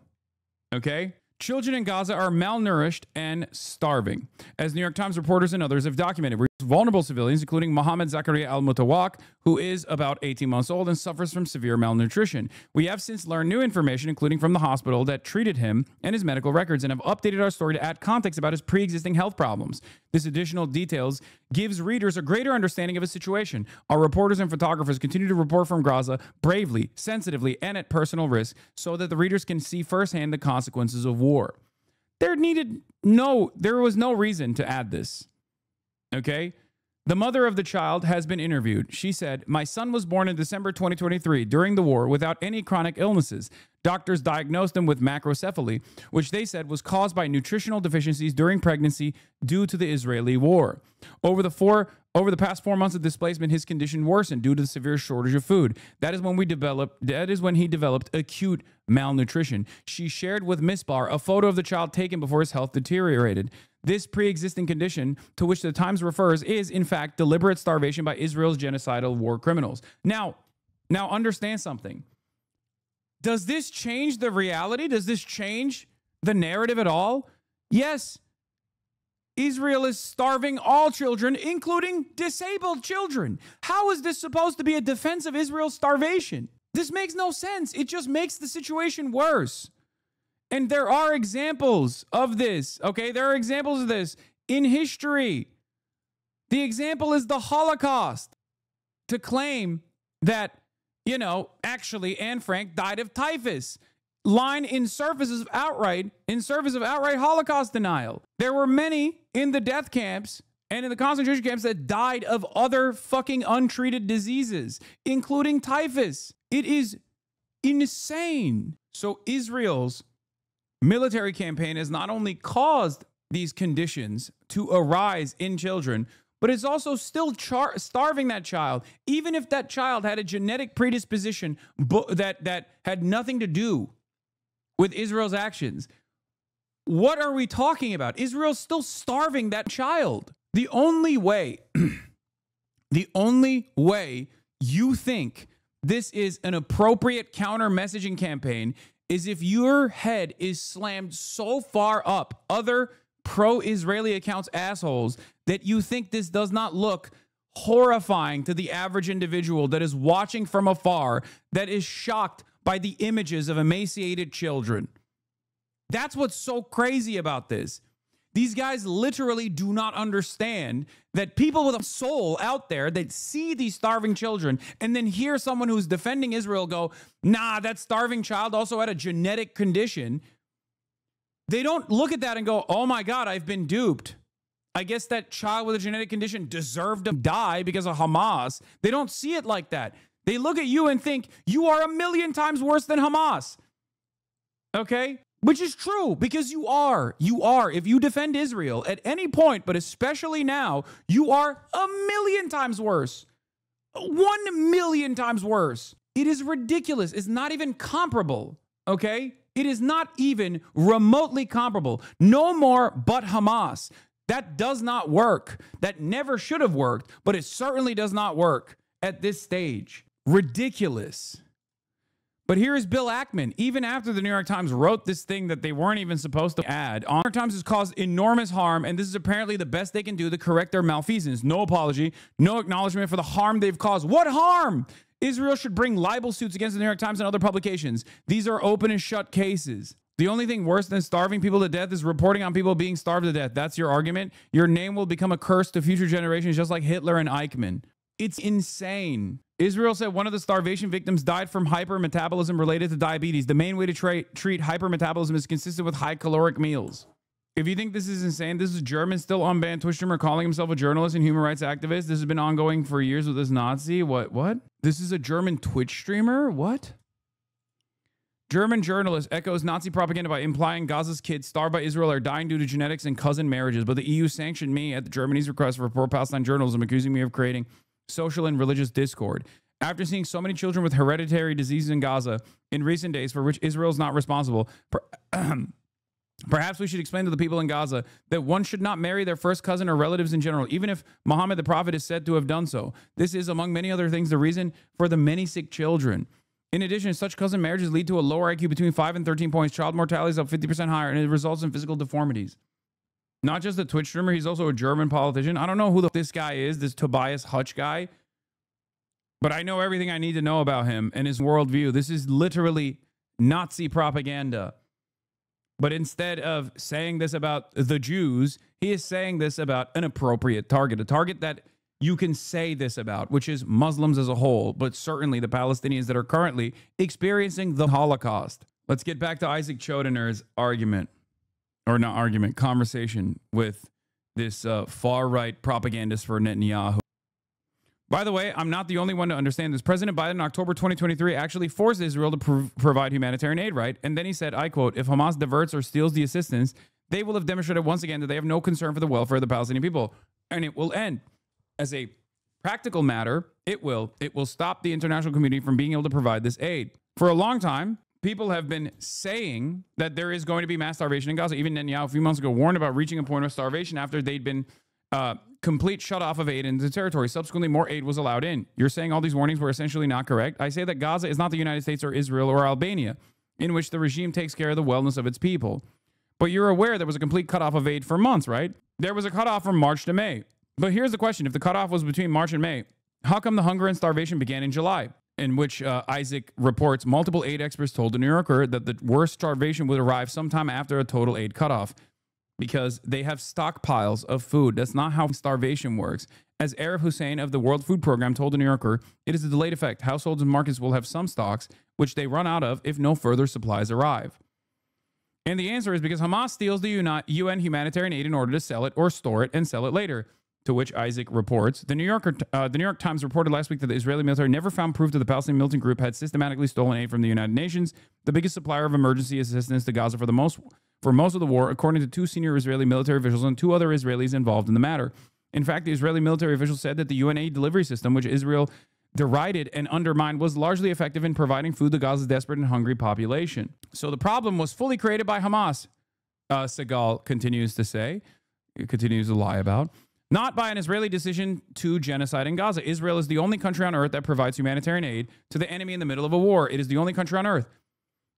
Okay? Children in Gaza are malnourished and starving, as New York Times reporters and others have documented. Vulnerable civilians, including Mohammed Zakaria al-Mutawak, who is about 18 months old and suffers from severe malnutrition. We have since learned new information, including from the hospital that treated him and his medical records, and have updated our story to add context about his pre-existing health problems. This additional details gives readers a greater understanding of his situation. Our reporters and photographers continue to report from Gaza bravely, sensitively, and at personal risk so that the readers can see firsthand the consequences of war. There was no reason to add this. Okay? The mother of the child has been interviewed. She said, "My son was born in December 2023 during the war without any chronic illnesses. Doctors diagnosed him with macrocephaly, which they said was caused by nutritional deficiencies during pregnancy due to the Israeli war. Over the past 4 months of displacement, his condition worsened due to the severe shortage of food. That is when he developed acute malnutrition." She shared with Misbar a photo of the child taken before his health deteriorated. This pre-existing condition to which the Times refers is, in fact, deliberate starvation by Israel's genocidal war criminals. Now understand something. Does this change the reality? Does this change the narrative at all? Yes. Israel is starving all children, including disabled children. How is this supposed to be a defense of Israel's starvation? This makes no sense. It just makes the situation worse. And there are examples of this, okay? There are examples of this in history. The example is the Holocaust. To claim that, actually Anne Frank died of typhus. Line in service of outright Holocaust denial. There were many in the death camps and in the concentration camps that died of other fucking untreated diseases, including typhus. It is insane. So Israel's military campaign has not only caused these conditions to arise in children, but it's also still starving that child, even if that child had a genetic predisposition that had nothing to do with Israel's actions. What are we talking about? Israel's still starving that child. The only way, the only way you think this is an appropriate counter messaging campaign is if your head is slammed so far up other pro-Israeli accounts assholes that you think this does not look horrifying to the average individual that is watching from afar, that is shocked by the images of emaciated children. That's what's so crazy about this. These guys literally do not understand that people with a soul out there that see these starving children and then hear someone who's defending Israel go, nah, that starving child also had a genetic condition. They don't look at that and go, oh my God, I've been duped. I guess that child with a genetic condition deserved to die because of Hamas. They don't see it like that. They look at you and think you are 1,000,000 times worse than Hamas. Okay? Which is true, because you are. You are. If you defend Israel at any point, but especially now, you are 1,000,000 times worse. 1,000,000 times worse. It is ridiculous. It's not even comparable. Okay? It is not even remotely comparable. No more but Hamas. That does not work. That never should have worked, but it certainly does not work at this stage. Ridiculous. But here is Bill Ackman. Even after the New York Times wrote this thing that they weren't even supposed to add, New York Times has caused enormous harm, and this is apparently the best they can do to correct their malfeasance. No apology, no acknowledgement for the harm they've caused. What harm? Israel should bring libel suits against the New York Times and other publications. These are open and shut cases. The only thing worse than starving people to death is reporting on people being starved to death. That's your argument? Your name will become a curse to future generations, just like Hitler and Eichmann. It's insane. Israel said one of the starvation victims died from hypermetabolism related to diabetes. The main way to treat hypermetabolism is consistent with high caloric meals. If you think this is insane, this is German, still unbanned Twitch streamer calling himself a journalist and human rights activist. This has been ongoing for years with this Nazi. What? This is a German Twitch streamer? What? German journalist echoes Nazi propaganda by implying Gaza's kids starved by Israel are dying due to genetics and cousin marriages. But the EU sanctioned me at Germany's request for pro-Palestine journalism, accusing me of creating social and religious discord. After seeing so many children with hereditary diseases in Gaza in recent days for which Israel is not responsible, perhaps we should explain to the people in Gaza that one should not marry their first cousin or relatives in general, even if Muhammad the Prophet is said to have done so. This is, among many other things, the reason for the many sick children. In addition, such cousin marriages lead to a lower IQ between 5 and 13 points. Child mortality is up 50% higher, and it results in physical deformities. Not just a Twitch streamer, he's also a German politician. I don't know who this guy is, this Tobias Hutch guy, but I know everything I need to know about him and his worldview. This is literally Nazi propaganda. But instead of saying this about the Jews, he is saying this about an appropriate target, a target that you can say this about, which is Muslims as a whole, but certainly the Palestinians that are currently experiencing the Holocaust. Let's get back to Isaac Chodener's argument. Or not argument, conversation with this far-right propagandist for Netanyahu. By the way, I'm not the only one to understand this. President Biden in October 2023 actually forced Israel to provide humanitarian aid, right? And then he said, I quote, if Hamas diverts or steals the assistance, they will have demonstrated once again that they have no concern for the welfare of the Palestinian people. And it will end. As a practical matter, it will stop the international community from being able to provide this aid. For a long time, people have been saying that there is going to be mass starvation in Gaza. Even Netanyahu a few months ago warned about reaching a point of starvation after they'd been complete shut off of aid into the territory. Subsequently, more aid was allowed in. You're saying all these warnings were essentially not correct. I say that Gaza is not the United States or Israel or Albania, in which the regime takes care of the wellness of its people. But you're aware there was a complete cutoff of aid for months, right? There was a cutoff from March to May. But here's the question. If the cutoff was between March and May, how come the hunger and starvation began in July? In which Isaac reports multiple aid experts told the New Yorker that the worst starvation would arrive sometime after a total aid cutoff because they have stockpiles of food. That's not how starvation works. As Arif Hussein of the World Food Program told the New Yorker, it is a delayed effect. Households and markets will have some stocks, which they run out of if no further supplies arrive. And the answer is because Hamas steals the UN humanitarian aid in order to sell it or store it and sell it later. To which Isaac reports, the New York Times reported last week that the Israeli military never found proof that the Palestinian militant group had systematically stolen aid from the United Nations, the biggest supplier of emergency assistance to Gaza for most of the war, according to 2 senior Israeli military officials and 2 other Israelis involved in the matter. In fact, the Israeli military officials said that the UN aid delivery system, which Israel derided and undermined, was largely effective in providing food to Gaza's desperate and hungry population. So the problem was fully created by Hamas, Segal continues to say, continues to lie about. not by an Israeli decision to genocide in Gaza. Israel is the only country on earth that provides humanitarian aid to the enemy in the middle of a war. It is the only country on earth.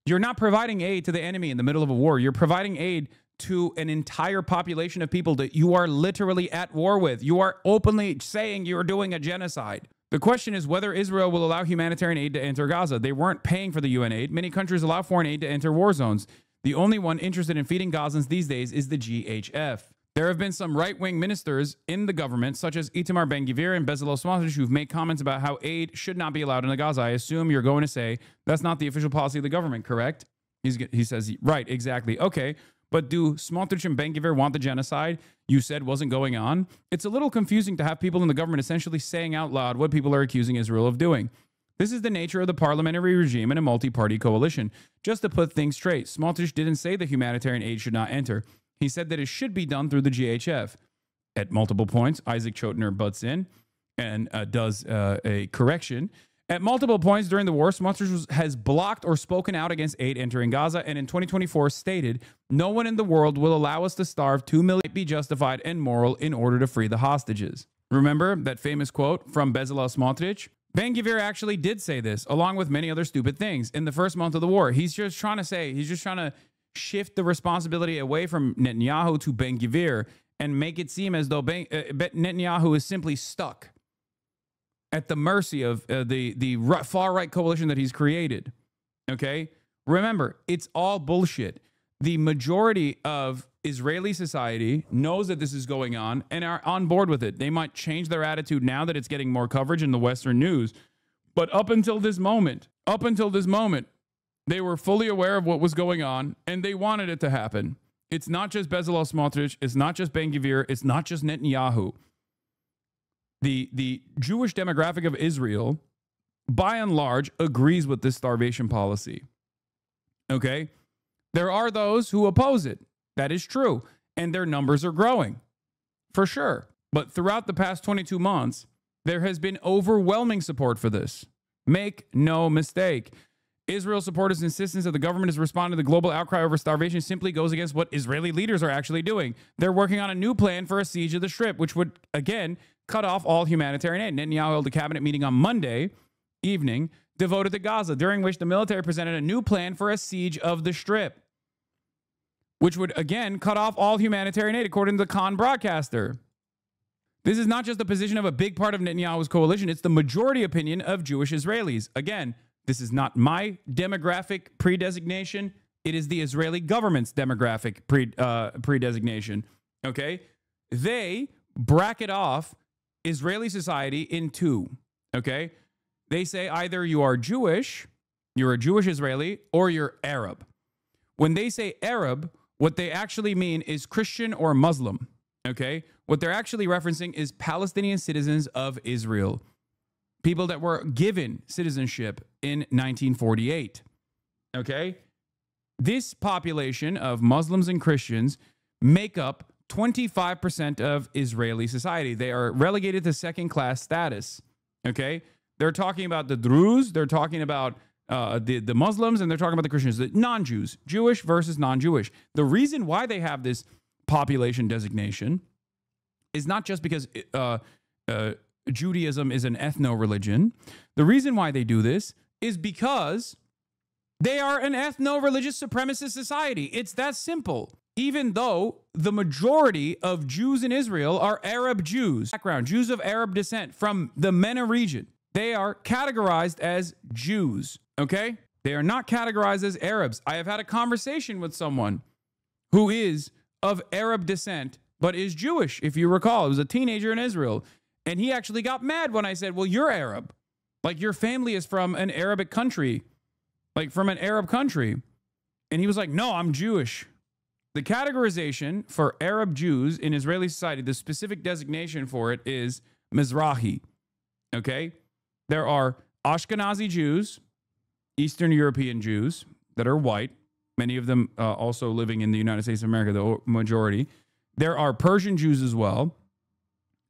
You're not providing aid to the enemy in the middle of a war. You're providing aid to an entire population of people that you are literally at war with. You are openly saying you're doing a genocide. The question is whether Israel will allow humanitarian aid to enter Gaza. They weren't paying for the UN aid. Many countries allow foreign aid to enter war zones. The only one interested in feeding Gazans these days is the GHF. There have been some right-wing ministers in the government, such as Itamar Ben-Gvir and Bezalel Smotrich, who've made comments about how aid should not be allowed in Gaza. I assume you're going to say that's not the official policy of the government, correct? He says, right, exactly. Okay, but do Smotrich and Ben-Gvir want the genocide you said wasn't going on? It's a little confusing to have people in the government essentially saying out loud what people are accusing Israel of doing. This is the nature of the parliamentary regime and a multi-party coalition. Just to put things straight, Smotrich didn't say that humanitarian aid should not enter. He said that it should be done through the GHF. At multiple points, Isaac Chotiner butts in and does a correction. At multiple points during the war, Smotrich has blocked or spoken out against aid entering Gaza, and in 2024 stated, "No one in the world will allow us to starve 2 million be justified and moral in order to free the hostages." Remember that famous quote from Bezalel Smotrich? Ben-Gvir actually did say this, along with many other stupid things, in the first month of the war. He's just trying to shift the responsibility away from Netanyahu to Ben-Gvir and make it seem as though Netanyahu is simply stuck at the mercy of the far-right coalition that he's created. Okay? Remember, it's all bullshit. The majority of Israeli society knows that this is going on and are on board with it. They might change their attitude now that it's getting more coverage in the Western news. But up until this moment, they were fully aware of what was going on, and they wanted it to happen. It's not just Bezalel Smotrich. It's not just Ben-Gvir. It's not just Netanyahu. The Jewish demographic of Israel, by and large, agrees with this starvation policy. Okay? There are those who oppose it. That is true. And their numbers are growing. For sure. But throughout the past 22 months, there has been overwhelming support for this. Make no mistake. Israel supporters' insistence that the government is responding to the global outcry over starvation simply goes against what Israeli leaders are actually doing. They're working on a new plan for a siege of the Strip, which would, again, cut off all humanitarian aid. Netanyahu held a cabinet meeting on Monday evening devoted to Gaza, during which the military presented a new plan for a siege of the Strip, which would, again, cut off all humanitarian aid, according to the Khan broadcaster. This is not just the position of a big part of Netanyahu's coalition. It's the majority opinion of Jewish Israelis. Again, this is not my demographic predesignation. It is the Israeli government's demographic predesignation. Okay? They bracket off Israeli society in two. Okay? They say either you are Jewish, you're a Jewish Israeli, or you're Arab. When they say Arab, what they actually mean is Christian or Muslim. Okay? What they're actually referencing is Palestinian citizens of Israel. People that were given citizenship in 1948. Okay? This population of Muslims and Christians make up 25% of Israeli society. They are relegated to second-class status. Okay? They're talking about the Druze, they're talking about the Muslims, and they're talking about the Christians, the non-Jews, Jewish versus non-Jewish. The reason why they have this population designation is not just because Judaism is an ethno-religion. The reason why they do this is because they are an ethno-religious supremacist society. It's that simple. Even though the majority of Jews in Israel are Arab Jews, Jews of Arab descent from the MENA region, they are categorized as Jews, okay? They are not categorized as Arabs. I have had a conversation with someone who is of Arab descent, but is Jewish, if you recall. It was a teenager in Israel. And he actually got mad when I said, well, you're Arab. Like, your family is from an Arabic country. Like, from an Arab country. And he was like, no, I'm Jewish. The categorization for Arab Jews in Israeli society, the specific designation for it is Mizrahi. Okay? There are Ashkenazi Jews, Eastern European Jews that are white, many of them also living in the United States of America, the majority. There are Persian Jews as well.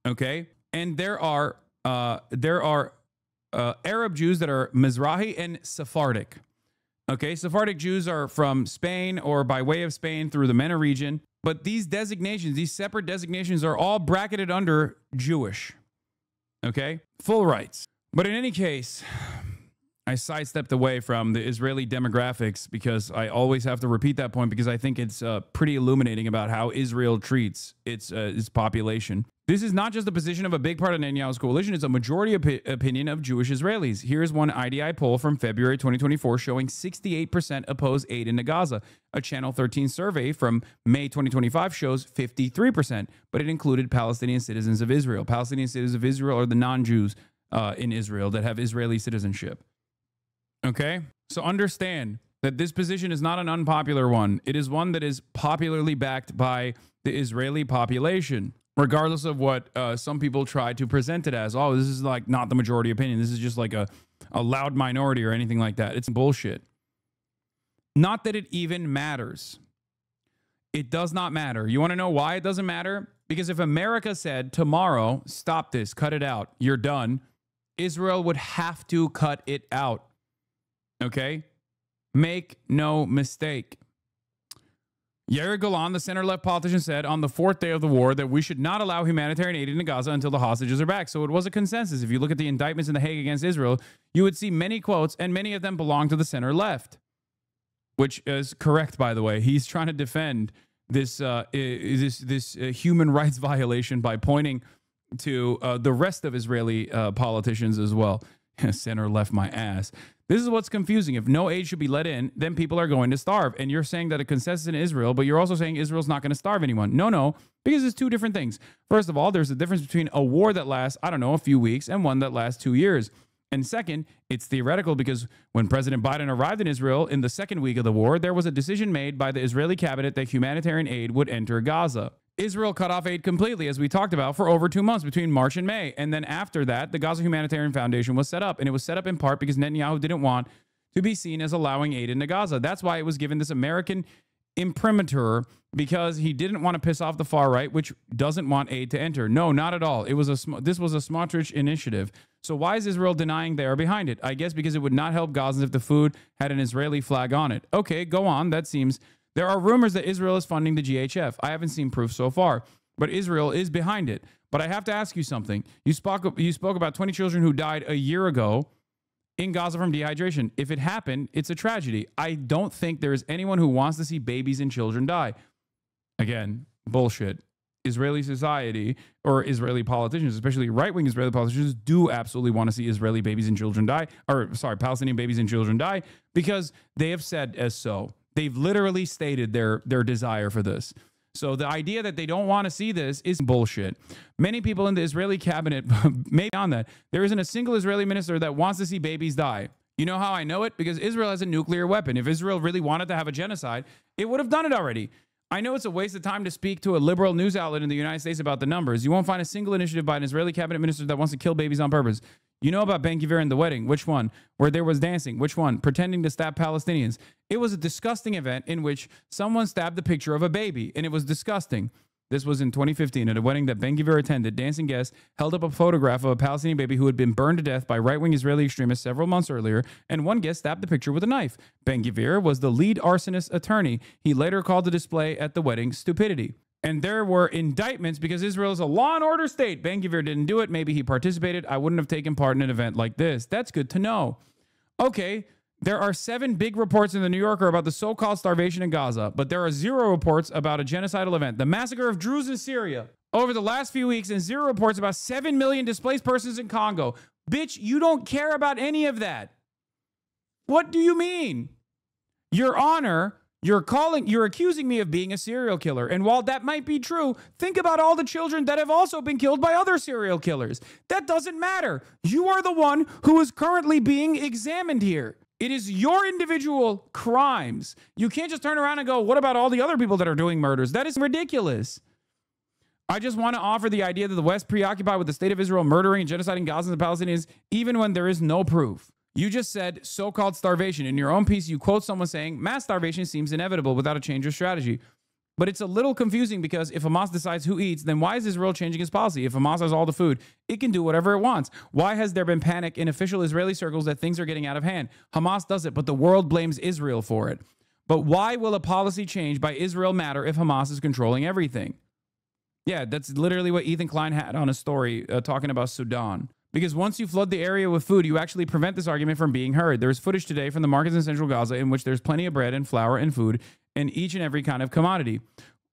Okay? And there are Arab Jews that are Mizrahi and Sephardic. Okay, Sephardic Jews are from Spain or by way of Spain through the MENA region. But these designations, these separate designations are all bracketed under Jewish. Okay? Full rights. But in any case, I sidestepped away from the Israeli demographics because I always have to repeat that point because I think it's pretty illuminating about how Israel treats its population. This is not just the position of a big part of Netanyahu's coalition, it's a majority opinion of Jewish Israelis. Here's one IDI poll from February 2024 showing 68% oppose aid into Gaza. A Channel 13 survey from May 2025 shows 53%, but it included Palestinian citizens of Israel. Palestinian citizens of Israel are the non-Jews in Israel that have Israeli citizenship. Okay? So understand that this position is not an unpopular one. It is one that is popularly backed by the Israeli population, regardless of what some people try to present it as. Oh, this is like not the majority opinion. This is just like a loud minority or anything like that. It's bullshit. Not that it even matters. It does not matter. You want to know why it doesn't matter? Because if America said tomorrow, stop this, cut it out, you're done, Israel would have to cut it out. Okay? Make no mistake. Yair Golan, the center-left politician, said on the fourth day of the war that we should not allow humanitarian aid into Gaza until the hostages are back. So it was a consensus. If you look at the indictments in The Hague against Israel, you would see many quotes, and many of them belong to the center-left, which is correct, by the way. He's trying to defend this human rights violation by pointing to the rest of Israeli politicians as well. Center-left my ass. This is what's confusing. If no aid should be let in, then people are going to starve. And you're saying that a consensus in Israel, but you're also saying Israel's not going to starve anyone. No, because it's two different things. First of all, there's a difference between a war that lasts, I don't know, a few weeks and one that lasts 2 years. And second, it's theoretical because when President Biden arrived in Israel in the second week of the war, there was a decision made by the Israeli cabinet that humanitarian aid would enter Gaza. Israel cut off aid completely, as we talked about, for over 2 months between March and May. And then after that, the Gaza Humanitarian Foundation was set up. And it was set up in part because Netanyahu didn't want to be seen as allowing aid into Gaza. That's why it was given this American imprimatur, because he didn't want to piss off the far right, which doesn't want aid to enter. No, not at all. This was a Smotrich initiative. So why is Israel denying they are behind it? I guess because it would not help Gazans if the food had an Israeli flag on it. Okay, go on. That seems... There are rumors that Israel is funding the GHF. I haven't seen proof so far, but Israel is behind it. But I have to ask you something. You spoke about 20 children who died a year ago in Gaza from dehydration. If it happened, it's a tragedy. I don't think there is anyone who wants to see babies and children die. Again, bullshit. Israeli society or Israeli politicians, especially right-wing Israeli politicians, do absolutely want to see Israeli babies and children die, Palestinian babies and children die, because they have said as so. They've literally stated their desire for this. So the idea that they don't want to see this is bullshit. Many people in the Israeli cabinet, maybe on that, there isn't a single Israeli minister that wants to see babies die. You know how I know it? Because Israel has a nuclear weapon. If Israel really wanted to have a genocide, it would have done it already. I know it's a waste of time to speak to a liberal news outlet in the United States about the numbers. You won't find a single initiative by an Israeli cabinet minister that wants to kill babies on purpose. You know about Ben-Gvir and the wedding. Which one? Where there was dancing. Which one? Pretending to stab Palestinians. It was a disgusting event in which someone stabbed the picture of a baby, and it was disgusting. This was in 2015 at a wedding that Ben-Gvir attended. Dancing guests held up a photograph of a Palestinian baby who had been burned to death by right-wing Israeli extremists several months earlier, and one guest stabbed the picture with a knife. Ben-Gvir was the lead arsonist attorney. He later called the display at the wedding stupidity. And there were indictments because Israel is a law and order state. Ben-Gvir didn't do it. Maybe he participated. I wouldn't have taken part in an event like this. That's good to know. Okay, there are 7 big reports in the New Yorker about the so-called starvation in Gaza, but there are 0 reports about a genocidal event, the massacre of Druze in Syria, over the last few weeks, and 0 reports about 7 million displaced persons in Congo. Bitch, you don't care about any of that. What do you mean? Your Honor, you're accusing me of being a serial killer. And while that might be true, think about all the children that have also been killed by other serial killers. That doesn't matter. You are the one who is currently being examined here. It is your individual crimes. You can't just turn around and go, what about all the other people that are doing murders? That is ridiculous. I just want to offer the idea that the West preoccupied with the state of Israel murdering and genociding Gazans and Palestinians, even when there is no proof. You just said so-called starvation. In your own piece, you quote someone saying, mass starvation seems inevitable without a change of strategy. But it's a little confusing because if Hamas decides who eats, then why is Israel changing its policy? If Hamas has all the food, it can do whatever it wants. Why has there been panic in official Israeli circles that things are getting out of hand? Hamas does it, but the world blames Israel for it. But why will a policy change by Israel matter if Hamas is controlling everything? Yeah, that's literally what Ethan Klein had on a story talking about Sudan. Because once you flood the area with food, you actually prevent this argument from being heard. There's footage today from the markets in central Gaza in which there's plenty of bread and flour and food and each and every kind of commodity.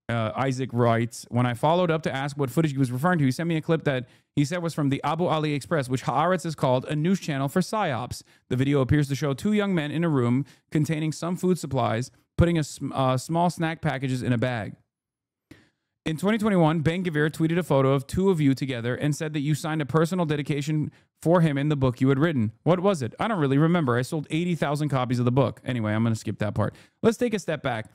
Isaac writes, when I followed up to ask what footage he was referring to, he sent me a clip that he said was from the Abu Ali Express, which Haaretz has called a news channel for PSYOPs. The video appears to show two young men in a room containing some food supplies, putting small snack packages in a bag. In 2021, Ben-Gvir tweeted a photo of two of you together and said that you signed a personal dedication for him in the book you had written. What was it? I don't really remember. I sold 80,000 copies of the book. Anyway, I'm going to skip that part. Let's take a step back.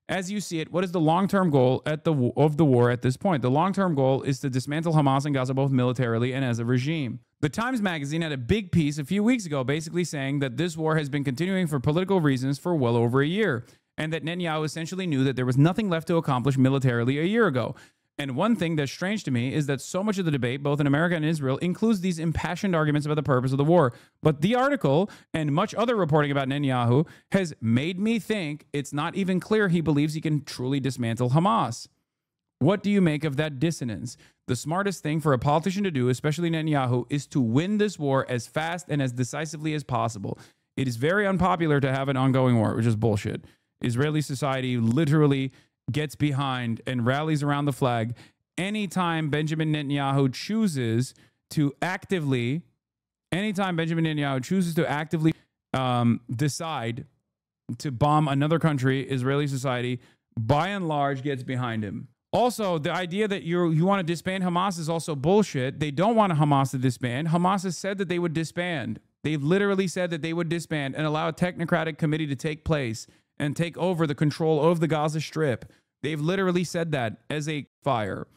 As you see it, what is the long-term goal of the war at this point? The long-term goal is to dismantle Hamas and Gaza both militarily and as a regime. The Times Magazine had a big piece a few weeks ago basically saying that this war has been continuing for political reasons for well over a year, and that Netanyahu essentially knew that there was nothing left to accomplish militarily a year ago. And one thing that's strange to me is that so much of the debate, both in America and Israel, includes these impassioned arguments about the purpose of the war. But the article and much other reporting about Netanyahu has made me think it's not even clear he believes he can truly dismantle Hamas. What do you make of that dissonance? The smartest thing for a politician to do, especially Netanyahu, is to win this war as fast and as decisively as possible. It is very unpopular to have an ongoing war, which is bullshit. Israeli society literally gets behind and rallies around the flag anytime Benjamin Netanyahu chooses to actively decide to bomb another country. Israeli society, by and large, gets behind him. Also, the idea that you want to disband Hamas is also bullshit. They don't want Hamas to disband. Hamas has said that they would disband. They've literally said that they would disband and allow a technocratic committee to take place and take over the control of the Gaza Strip. They've literally said that as a fire.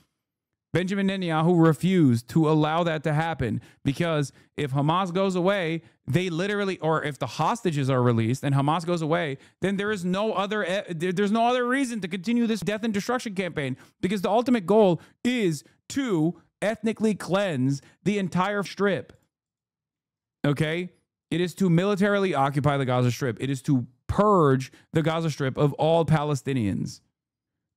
Benjamin Netanyahu refused to allow that to happen because if Hamas goes away, they literally, or if the hostages are released and Hamas goes away, then there's no other reason to continue this death and destruction campaign, because the ultimate goal is to ethnically cleanse the entire Strip. Okay? It is to militarily occupy the Gaza Strip. It is to purge the Gaza Strip of all Palestinians.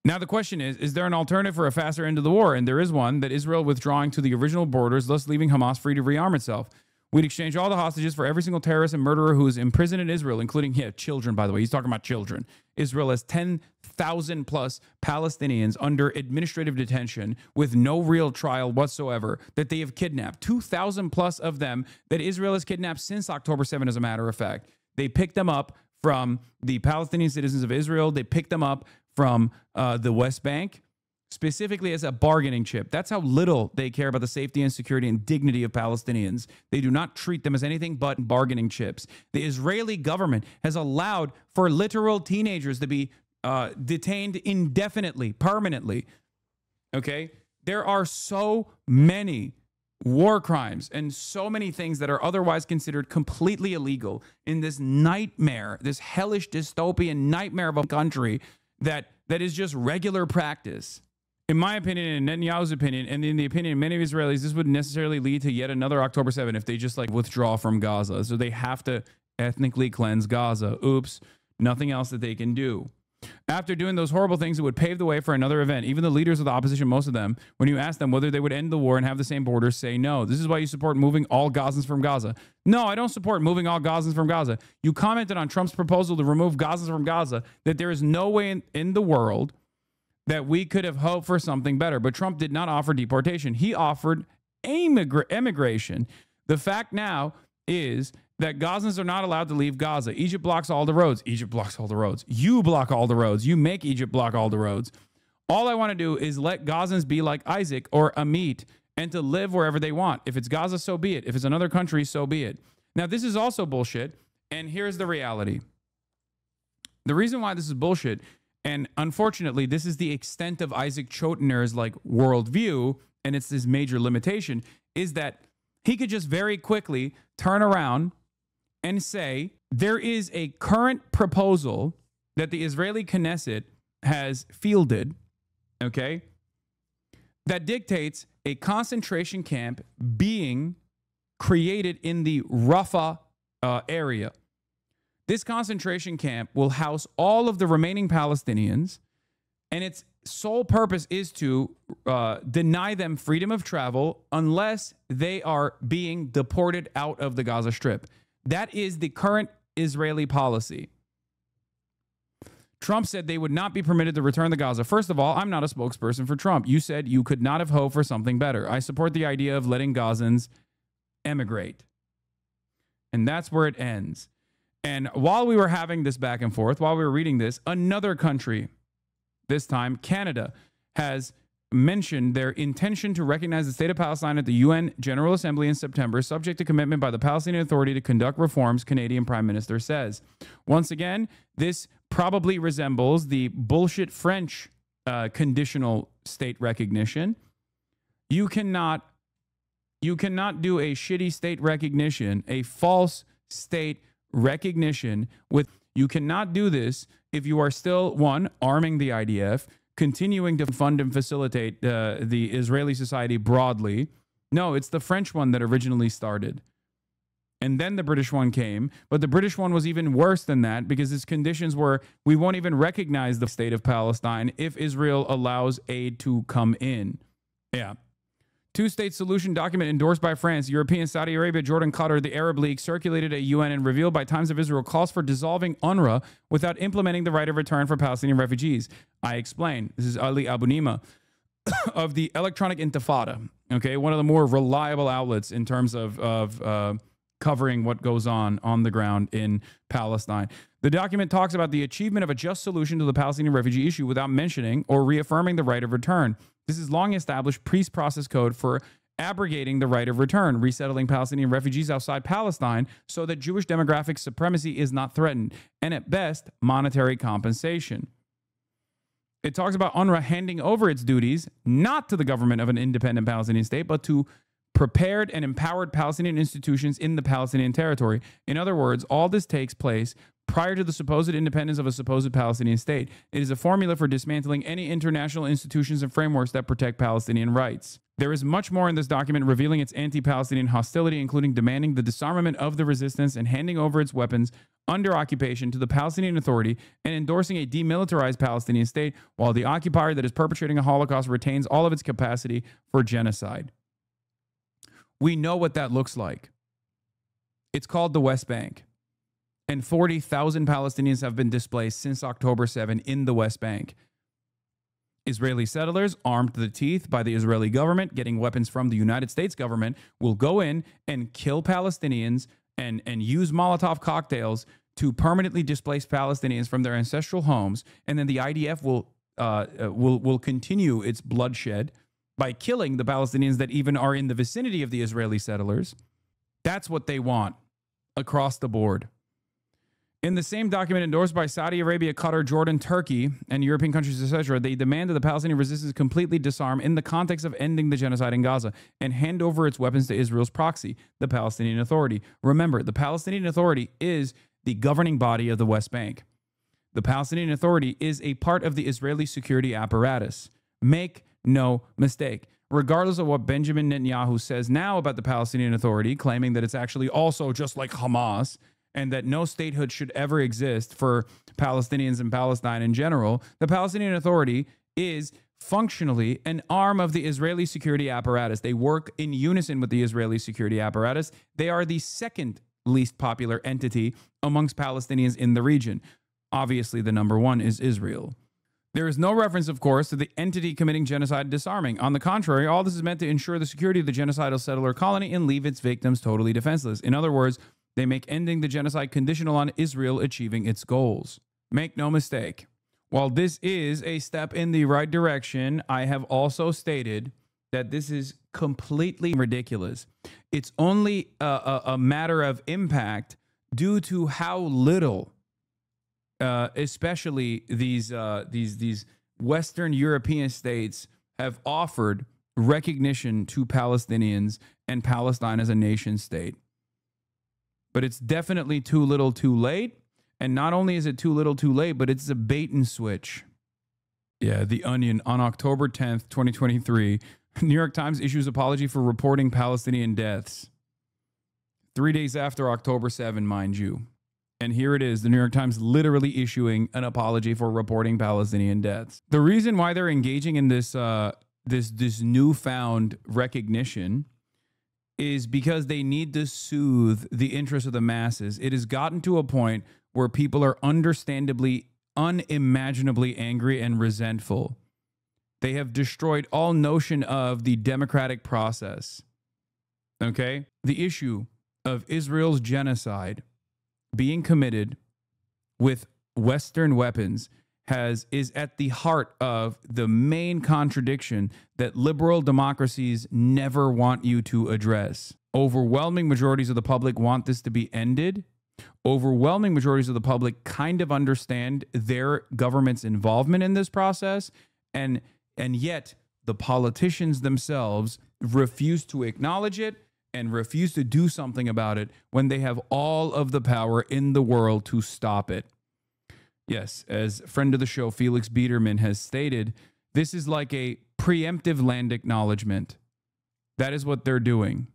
Now, the question is there an alternative for a faster end of the war? And there is one, that Israel withdrawing to the original borders, thus leaving Hamas free to rearm itself. We'd exchange all the hostages for every single terrorist and murderer who is imprisoned in Israel, including children, by the way. He's talking about children. Israel has 10,000 plus Palestinians under administrative detention with no real trial whatsoever that they have kidnapped. 2,000 plus of them that Israel has kidnapped since October 7, as a matter of fact. They picked them up from the Palestinian citizens of Israel. They picked them up from the West Bank, specifically as a bargaining chip. That's how little they care about the safety and security and dignity of Palestinians. They do not treat them as anything but bargaining chips. The Israeli government has allowed for literal teenagers to be detained indefinitely, permanently. Okay? There are so many war crimes and so many things that are otherwise considered completely illegal in this nightmare, this hellish dystopian nightmare of a country that is just regular practice. In my opinion, and Netanyahu's opinion, and in the opinion of many of Israelis, this would necessarily lead to yet another October 7 if they just withdraw from Gaza. So they have to ethnically cleanse Gaza. Oops, nothing else that they can do. After doing those horrible things, it would pave the way for another event. Even the leaders of the opposition, most of them, when you ask them whether they would end the war and have the same borders, say no. This is why you support moving all Gazans from Gaza. No, I don't support moving all Gazans from Gaza. You commented on Trump's proposal to remove Gazans from Gaza, that there is no way in the world that we could have hoped for something better. But Trump did not offer deportation. He offered immigration. The fact now is that Gazans are not allowed to leave Gaza. Egypt blocks all the roads. Egypt blocks all the roads. You block all the roads. You make Egypt block all the roads. All I want to do is let Gazans be like Isaac or Amit and to live wherever they want. If it's Gaza, so be it. If it's another country, so be it. Now, this is also bullshit, and here's the reality. The reason why this is bullshit, and unfortunately, this is the extent of Isaac Chotner's worldview, and it's this major limitation, is that he could just very quickly turn around and say there is a current proposal that the Israeli Knesset has fielded, okay, that dictates a concentration camp being created in the Rafah area. This concentration camp will house all of the remaining Palestinians, and its sole purpose is to deny them freedom of travel unless they are being deported out of the Gaza Strip. That is the current Israeli policy. Trump said they would not be permitted to return to Gaza. First of all, I'm not a spokesperson for Trump. You said you could not have hoped for something better. I support the idea of letting Gazans emigrate. And that's where it ends. And while we were having this back and forth, while we were reading this, another country, this time Canada, has mentioned their intention to recognize the state of Palestine at the UN General Assembly in September, subject to commitment by the Palestinian Authority to conduct reforms, Canadian Prime Minister says. Once again, this probably resembles the bullshit French conditional state recognition. You cannot do a shitty state recognition, a false state recognition you cannot do this if you are still, one, arming the IDF, continuing to fund and facilitate the Israeli society broadly. No, it's the French one that originally started. And then the British one came, but the British one was even worse than that because its conditions were, we won't even recognize the state of Palestine if Israel allows aid to come in. Yeah. Two-state solution document endorsed by France, European, Saudi Arabia, Jordan, Qatar, the Arab League, circulated at UN and revealed by Times of Israel, calls for dissolving UNRWA without implementing the right of return for Palestinian refugees. I explain. This is Ali Abunima of the Electronic Intifada, okay, one of the more reliable outlets in terms of covering what goes on the ground in Palestine. The document talks about the achievement of a just solution to the Palestinian refugee issue without mentioning or reaffirming the right of return. This is long-established peace-process code for abrogating the right of return, resettling Palestinian refugees outside Palestine so that Jewish demographic supremacy is not threatened, and at best, monetary compensation. It talks about UNRWA handing over its duties not to the government of an independent Palestinian state, but to prepared and empowered Palestinian institutions in the Palestinian territory. In other words, all this takes place prior to the supposed independence of a supposed Palestinian state. It is a formula for dismantling any international institutions and frameworks that protect Palestinian rights. There is much more in this document revealing its anti-Palestinian hostility, including demanding the disarmament of the resistance and handing over its weapons under occupation to the Palestinian Authority and endorsing a demilitarized Palestinian state, while the occupier that is perpetrating a Holocaust retains all of its capacity for genocide. We know what that looks like. It's called the West Bank. And 40,000 Palestinians have been displaced since October 7 in the West Bank. Israeli settlers, armed to the teeth by the Israeli government, getting weapons from the United States government, will go in and kill Palestinians and use Molotov cocktails to permanently displace Palestinians from their ancestral homes. And then the IDF will continue its bloodshed by killing the Palestinians that even are in the vicinity of the Israeli settlers. That's what they want across the board. In the same document endorsed by Saudi Arabia, Qatar, Jordan, Turkey, and European countries, etc., they demand that the Palestinian resistance completely disarm in the context of ending the genocide in Gaza and hand over its weapons to Israel's proxy, the Palestinian Authority. Remember, the Palestinian Authority is the governing body of the West Bank. The Palestinian Authority is a part of the Israeli security apparatus. Make no mistake. Regardless of what Benjamin Netanyahu says now about the Palestinian Authority, claiming that it's actually also just like Hamas and that no statehood should ever exist for Palestinians and Palestine in general, the Palestinian Authority is functionally an arm of the Israeli security apparatus. They work in unison with the Israeli security apparatus. They are the second least popular entity amongst Palestinians in the region. Obviously, the number one is Israel. There is no reference, of course, to the entity committing genocide and disarming. On the contrary, all this is meant to ensure the security of the genocidal settler colony and leave its victims totally defenseless. In other words, they make ending the genocide conditional on Israel achieving its goals. Make no mistake. While this is a step in the right direction, I have also stated that this is completely ridiculous. It's only a matter of impact due to how little especially these Western European states have offered recognition to Palestinians and Palestine as a nation state. But it's definitely too little too late. And not only is it too little too late, but it's a bait and switch. Yeah, The Onion on October 10th, 2023, New York Times issues apology for reporting Palestinian deaths. 3 days after October 7, mind you. And here it is, the New York Times literally issuing an apology for reporting Palestinian deaths. The reason why they're engaging in this this newfound recognition is because they need to soothe the interest of the masses. It has gotten to a point where people are understandably, unimaginably angry and resentful. They have destroyed all notion of the democratic process. Okay? The issue of Israel's genocide being committed with Western weapons is at the heart of the main contradiction that liberal democracies never want you to address. Overwhelming majorities of the public want this to be ended. Overwhelming majorities of the public kind of understand their government's involvement in this process, and yet the politicians themselves refuse to acknowledge it and refuse to do something about it when they have all of the power in the world to stop it. Yes, as friend of the show Felix Biederman has stated, this is like a preemptive land acknowledgement. That is what they're doing.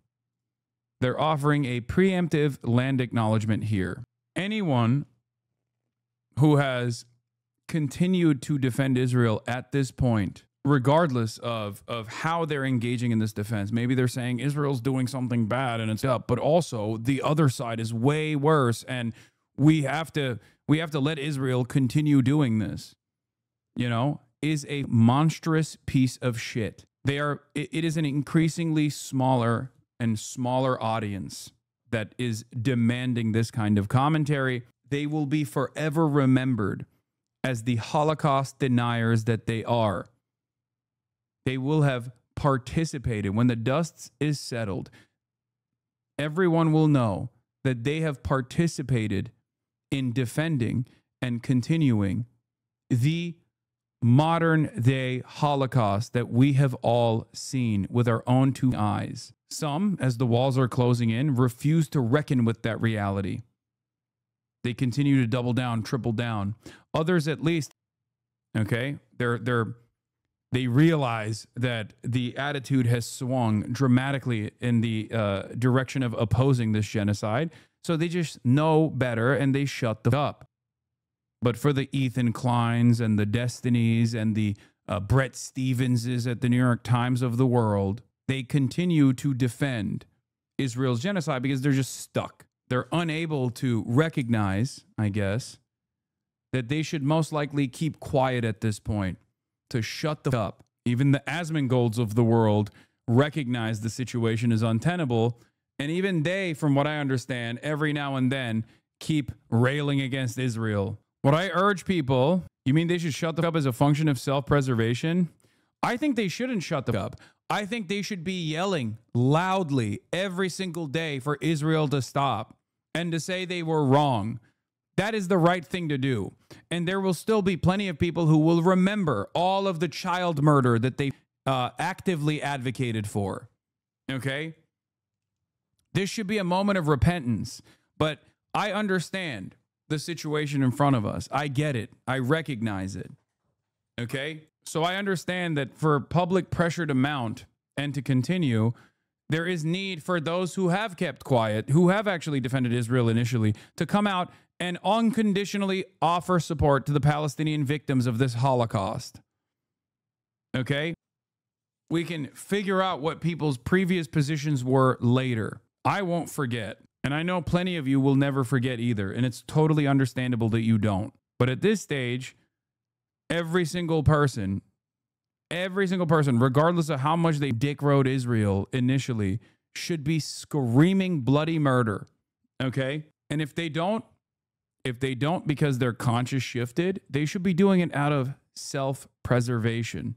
They're offering a preemptive land acknowledgement here. Anyone who has continued to defend Israel at this point, regardless of how they're engaging in this defense, maybe they're saying Israel's doing something bad and it's up, but also the other side is way worse and we have to let Israel continue doing this, you know, is a monstrous piece of shit. It is an increasingly smaller and smaller audience that is demanding this kind of commentary. They will be forever remembered as the Holocaust deniers that they are. They will have participated. When the dust is settled, everyone will know that they have participated in defending and continuing the modern day Holocaust that we have all seen with our own two eyes. Some, as the walls are closing in, refuse to reckon with that reality. They continue to double down, triple down. Others, at least, okay, they realize that the attitude has swung dramatically in the direction of opposing this genocide. So they just know better and they shut the up. But for the Ethan Kleins and the Destinies and the Brett Stevenses at the New York Times of the world, they continue to defend Israel's genocide because they're just stuck. They're unable to recognize, I guess, that they should most likely keep quiet at this point, to shut the up. Even the Asmengolds of the world recognize the situation is untenable. And even they, from what I understand, every now and then keep railing against Israel. What I urge people, you mean they should shut the up as a function of self-preservation? I think they shouldn't shut the up. I think they should be yelling loudly every single day for Israel to stop and to say they were wrong. That is the right thing to do. And there will still be plenty of people who will remember all of the child murder that they actively advocated for. Okay? This should be a moment of repentance, but I understand the situation in front of us. I get it. I recognize it. Okay? So I understand that for public pressure to mount and to continue, there is need for those who have kept quiet, who have actually defended Israel initially, to come out and unconditionally offer support to the Palestinian victims of this Holocaust. Okay? We can figure out what people's previous positions were later. I won't forget. And I know plenty of you will never forget either. And it's totally understandable that you don't. But at this stage, every single person, regardless of how much they dick rode Israel initially, should be screaming bloody murder. Okay? And if they don't because their conscience shifted, they should be doing it out of self-preservation.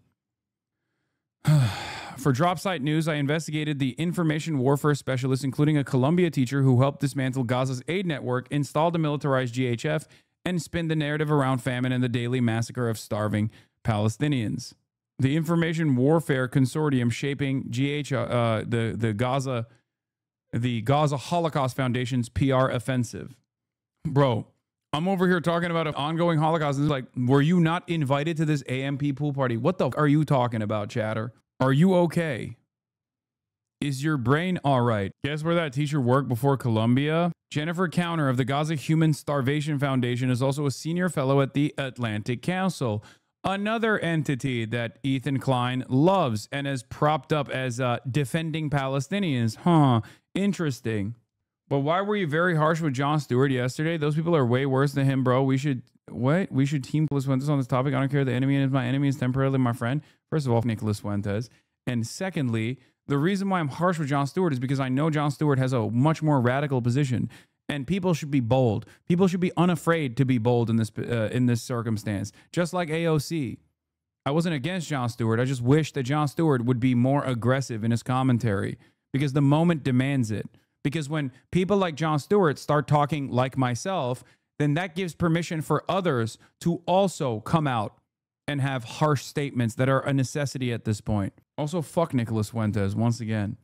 For Dropsite News, I investigated the information warfare specialist, including a Columbia teacher who helped dismantle Gaza's aid network, install the militarized GHF, and spin the narrative around famine and the daily massacre of starving Palestinians. The Information Warfare Consortium shaping the Gaza Holocaust Foundation's PR offensive. Bro, I'm over here talking about an ongoing Holocaust, and it's like, were you not invited to this AMP pool party? What the f are you talking about, chatter? Are you okay? Is your brain all right? Guess where that teacher worked before Columbia? Jennifer Counter of the Gaza Human Starvation Foundation is also a senior fellow at the Atlantic Council, another entity that Ethan Klein loves and has propped up as defending Palestinians. Huh, interesting. But why were you very harsh with Jon Stewart yesterday? Those people are way worse than him, bro. We should team Nicholas Fuentes on this topic. I don't care. The enemy is my enemy is temporarily my friend. First of all, Nicholas Fuentes. And secondly, the reason why I'm harsh with Jon Stewart is because I know Jon Stewart has a much more radical position. And people should be bold. People should be unafraid to be bold in this circumstance. Just like AOC. I wasn't against Jon Stewart. I just wish that Jon Stewart would be more aggressive in his commentary because the moment demands it. Because when people like Jon Stewart start talking like myself, then that gives permission for others to also come out and have harsh statements that are a necessity at this point. Also, fuck Nicholas Fuentes once again.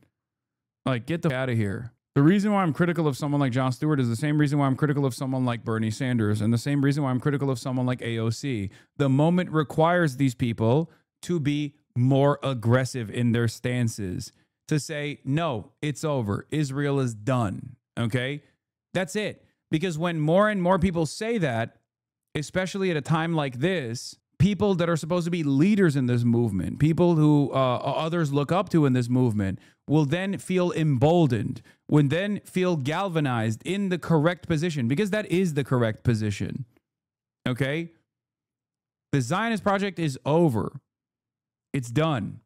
Like, get the out of here. The reason why I'm critical of someone like Jon Stewart is the same reason why I'm critical of someone like Bernie Sanders and the same reason why I'm critical of someone like AOC. The moment requires these people to be more aggressive in their stances. To say, no, it's over. Israel is done. Okay? That's it. Because when more and more people say that, especially at a time like this, people that are supposed to be leaders in this movement, people who others look up to in this movement, will then feel emboldened, will then feel galvanized in the correct position, because that is the correct position. Okay? The Zionist project is over. It's done.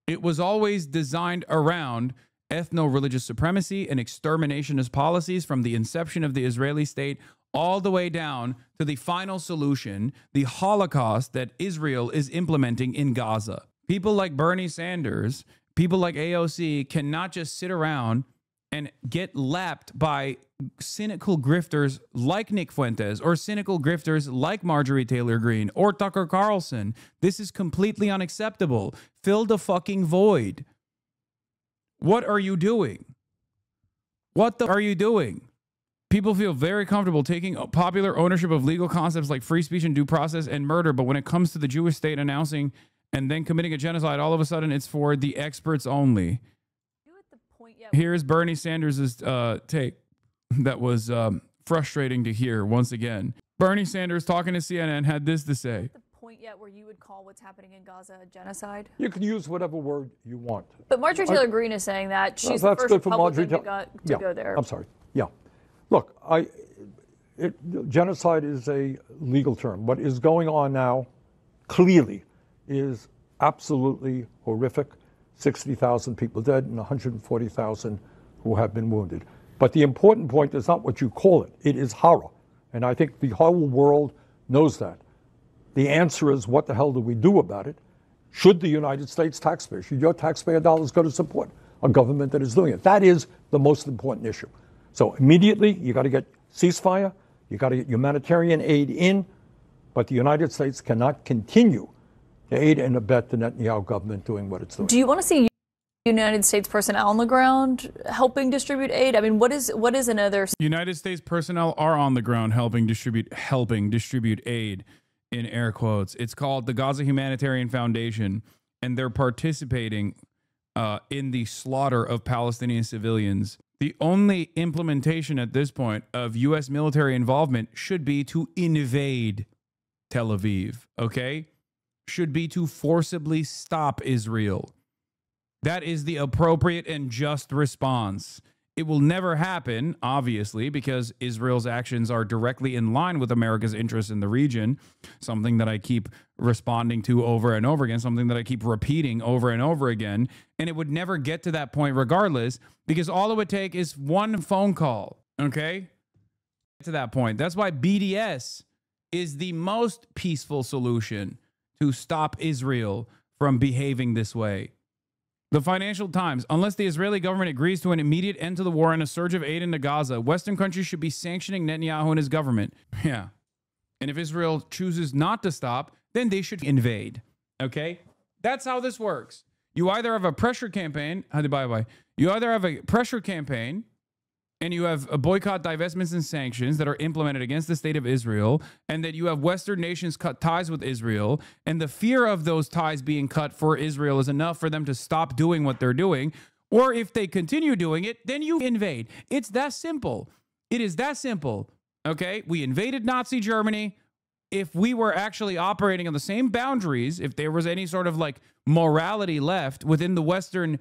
It was always designed around ethno-religious supremacy and exterminationist policies from the inception of the Israeli state all the way down to the final solution, the Holocaust that Israel is implementing in Gaza. People like Bernie Sanders, people like AOC cannot just sit around and get lapped by cynical grifters like Nick Fuentes or cynical grifters like Marjorie Taylor Greene or Tucker Carlson. This is completely unacceptable. Fill the fucking void. What are you doing? What the are you doing? People feel very comfortable taking popular ownership of legal concepts like free speech and due process and murder, but when it comes to the Jewish state announcing and then committing a genocide, all of a sudden it's for the experts only. Here's Bernie Sanders' take that was frustrating to hear once again. Bernie Sanders, talking to CNN, had this to say. The point yet where you would call what's happening in Gaza a genocide? You can use whatever word you want. But Marjorie Taylor Greene is saying that she's the first Republican to go there. I'm sorry. Yeah. Look, genocide is a legal term. What is going on now clearly is absolutely horrific. 60,000 people dead and 140,000 who have been wounded. But the important point is not what you call it. It is horror. And I think the whole world knows that. The answer is, what the hell do we do about it? Should the United States taxpayer, should your taxpayer dollars go to support a government that is doing it? That is the most important issue. So immediately, you got to get ceasefire, you got to get humanitarian aid in, but the United States cannot continue to aid and abet the Netanyahu government doing what it's doing. Do you want to see United States personnel on the ground helping distribute aid? I mean, what is another? United States personnel are on the ground helping distribute aid, in air quotes. It's called the Gaza Humanitarian Foundation, and they're participating in the slaughter of Palestinian civilians. The only implementation at this point of U.S. military involvement should be to invade Tel Aviv, okay? Should be to forcibly stop Israel. That is the appropriate and just response. It will never happen, obviously, because Israel's actions are directly in line with America's interests in the region, something that I keep responding to over and over again, something that I keep repeating over and over again, and it would never get to that point regardless, because all it would take is one phone call, okay? To that point. That's why BDS is the most peaceful solution to stop Israel from behaving this way. The Financial Times, unless the Israeli government agrees to an immediate end to the war and a surge of aid into Gaza, Western countries should be sanctioning Netanyahu and his government. Yeah. And if Israel chooses not to stop, then they should invade. Okay? That's how this works. You either have a pressure campaign, you either have a pressure campaign and you have a boycott, divestments, and sanctions that are implemented against the state of Israel, and that you have Western nations cut ties with Israel, and the fear of those ties being cut for Israel is enough for them to stop doing what they're doing, Or if they continue doing it, then you invade. It's that simple. It is that simple. Okay? We invaded Nazi Germany. If we were actually operating on the same boundaries, if there was any sort of like morality left within the Western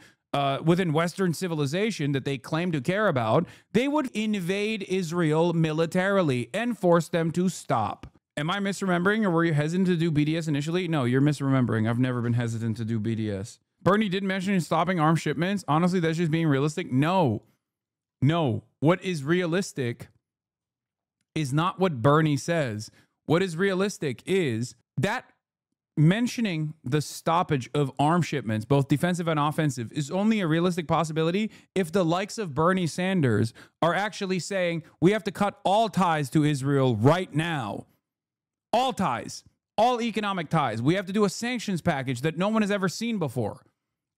civilization that they claim to care about, they would invade Israel militarily and force them to stop. Am I misremembering, or were you hesitant to do BDS initially? No, you're misremembering. I've never been hesitant to do BDS. Bernie did mention stopping arms shipments. Honestly, that's just being realistic. No. What is realistic is not what Bernie says. What is realistic is that mentioning the stoppage of arms shipments, both defensive and offensive, is only a realistic possibility if the likes of Bernie Sanders are actually saying we have to cut all ties to Israel right now. All ties, all economic ties. We have to do a sanctions package that no one has ever seen before.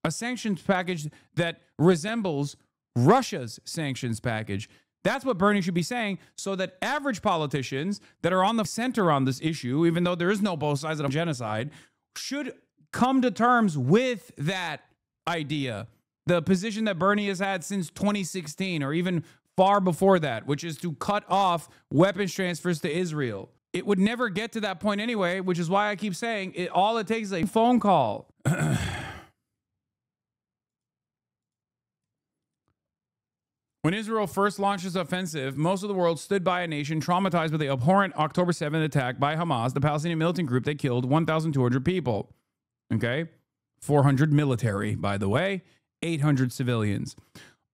A sanctions package that resembles Russia's sanctions package. That's what Bernie should be saying, so that average politicians that are on the center on this issue, even though there is no both sides of genocide, should come to terms with that idea. The position that Bernie has had since 2016, or even far before that, which is to cut off weapons transfers to Israel. It would never get to that point anyway, which is why I keep saying all it takes is a phone call. When Israel first launched its offensive, most of the world stood by a nation traumatized by the abhorrent October 7th attack by Hamas, the Palestinian militant group that killed 1,200 people. Okay? 400 military, by the way, 800 civilians.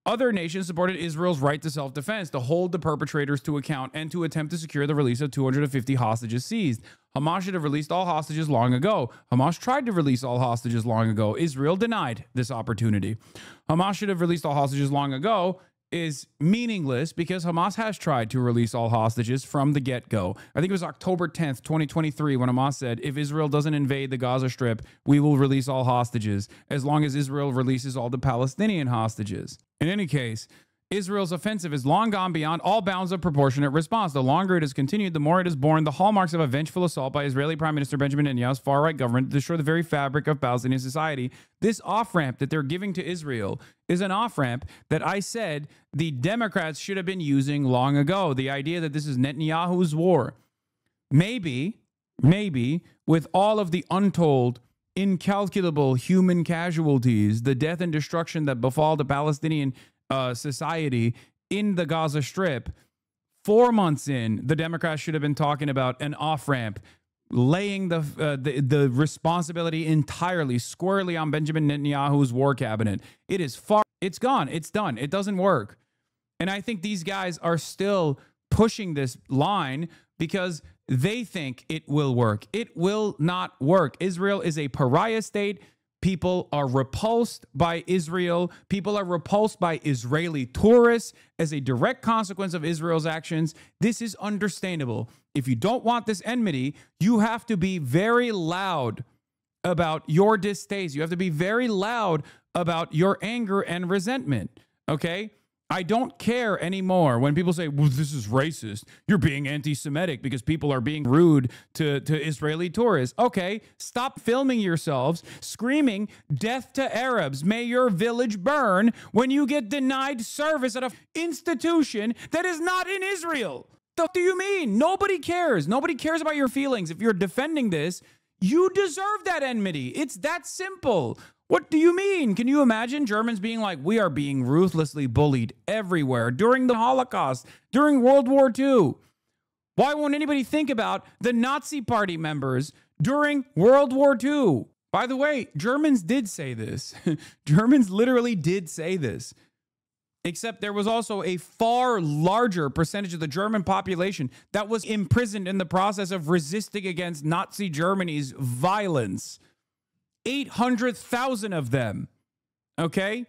Other nations supported Israel's right to self-defense, to hold the perpetrators to account, and to attempt to secure the release of 250 hostages seized. Hamas should have released all hostages long ago. Hamas tried to release all hostages long ago. Israel denied this opportunity. Hamas should have released all hostages long ago is meaningless because Hamas has tried to release all hostages from the get-go. I think it was October 10th, 2023, when Hamas said, if Israel doesn't invade the Gaza Strip, we will release all hostages, as long as Israel releases all the Palestinian hostages. In any case, Israel's offensive has long gone beyond all bounds of proportionate response. The longer it has continued, the more it has borne the hallmarks of a vengeful assault by Israeli Prime Minister Benjamin Netanyahu's far-right government to destroy the very fabric of Palestinian society. This off-ramp that they're giving to Israel is an off-ramp that I said the Democrats should have been using long ago. The idea that this is Netanyahu's war. Maybe, with all of the untold, incalculable human casualties, the death and destruction that befall the Palestinian society in the Gaza Strip, 4 months in, the Democrats should have been talking about an off-ramp, laying the responsibility entirely, squarely on Benjamin Netanyahu's war cabinet. It is it's gone, it's done, it doesn't work. And I think these guys are still pushing this line because they think it will work. It will not work. Israel is a pariah state. People are repulsed by Israel. People are repulsed by Israeli tourists as a direct consequence of Israel's actions. This is understandable. If you don't want this enmity, you have to be very loud about your distaste. You have to be very loud about your anger and resentment. Okay? I don't care anymore when people say, well, this is racist. You're being anti-Semitic because people are being rude to Israeli tourists. Okay, stop filming yourselves screaming death to Arabs. May your village burn when you get denied service at an institution that is not in Israel. What do you mean? Nobody cares. Nobody cares about your feelings. If you're defending this, you deserve that enmity. It's that simple. What do you mean? Can you imagine Germans being like, we are being ruthlessly bullied everywhere during the Holocaust, during World War II? Why won't anybody think about the Nazi Party members during World War II? By the way, Germans did say this. Germans literally did say this. Except there was also a far larger percentage of the German population that was imprisoned in the process of resisting against Nazi Germany's violence. 800,000 of them, okay?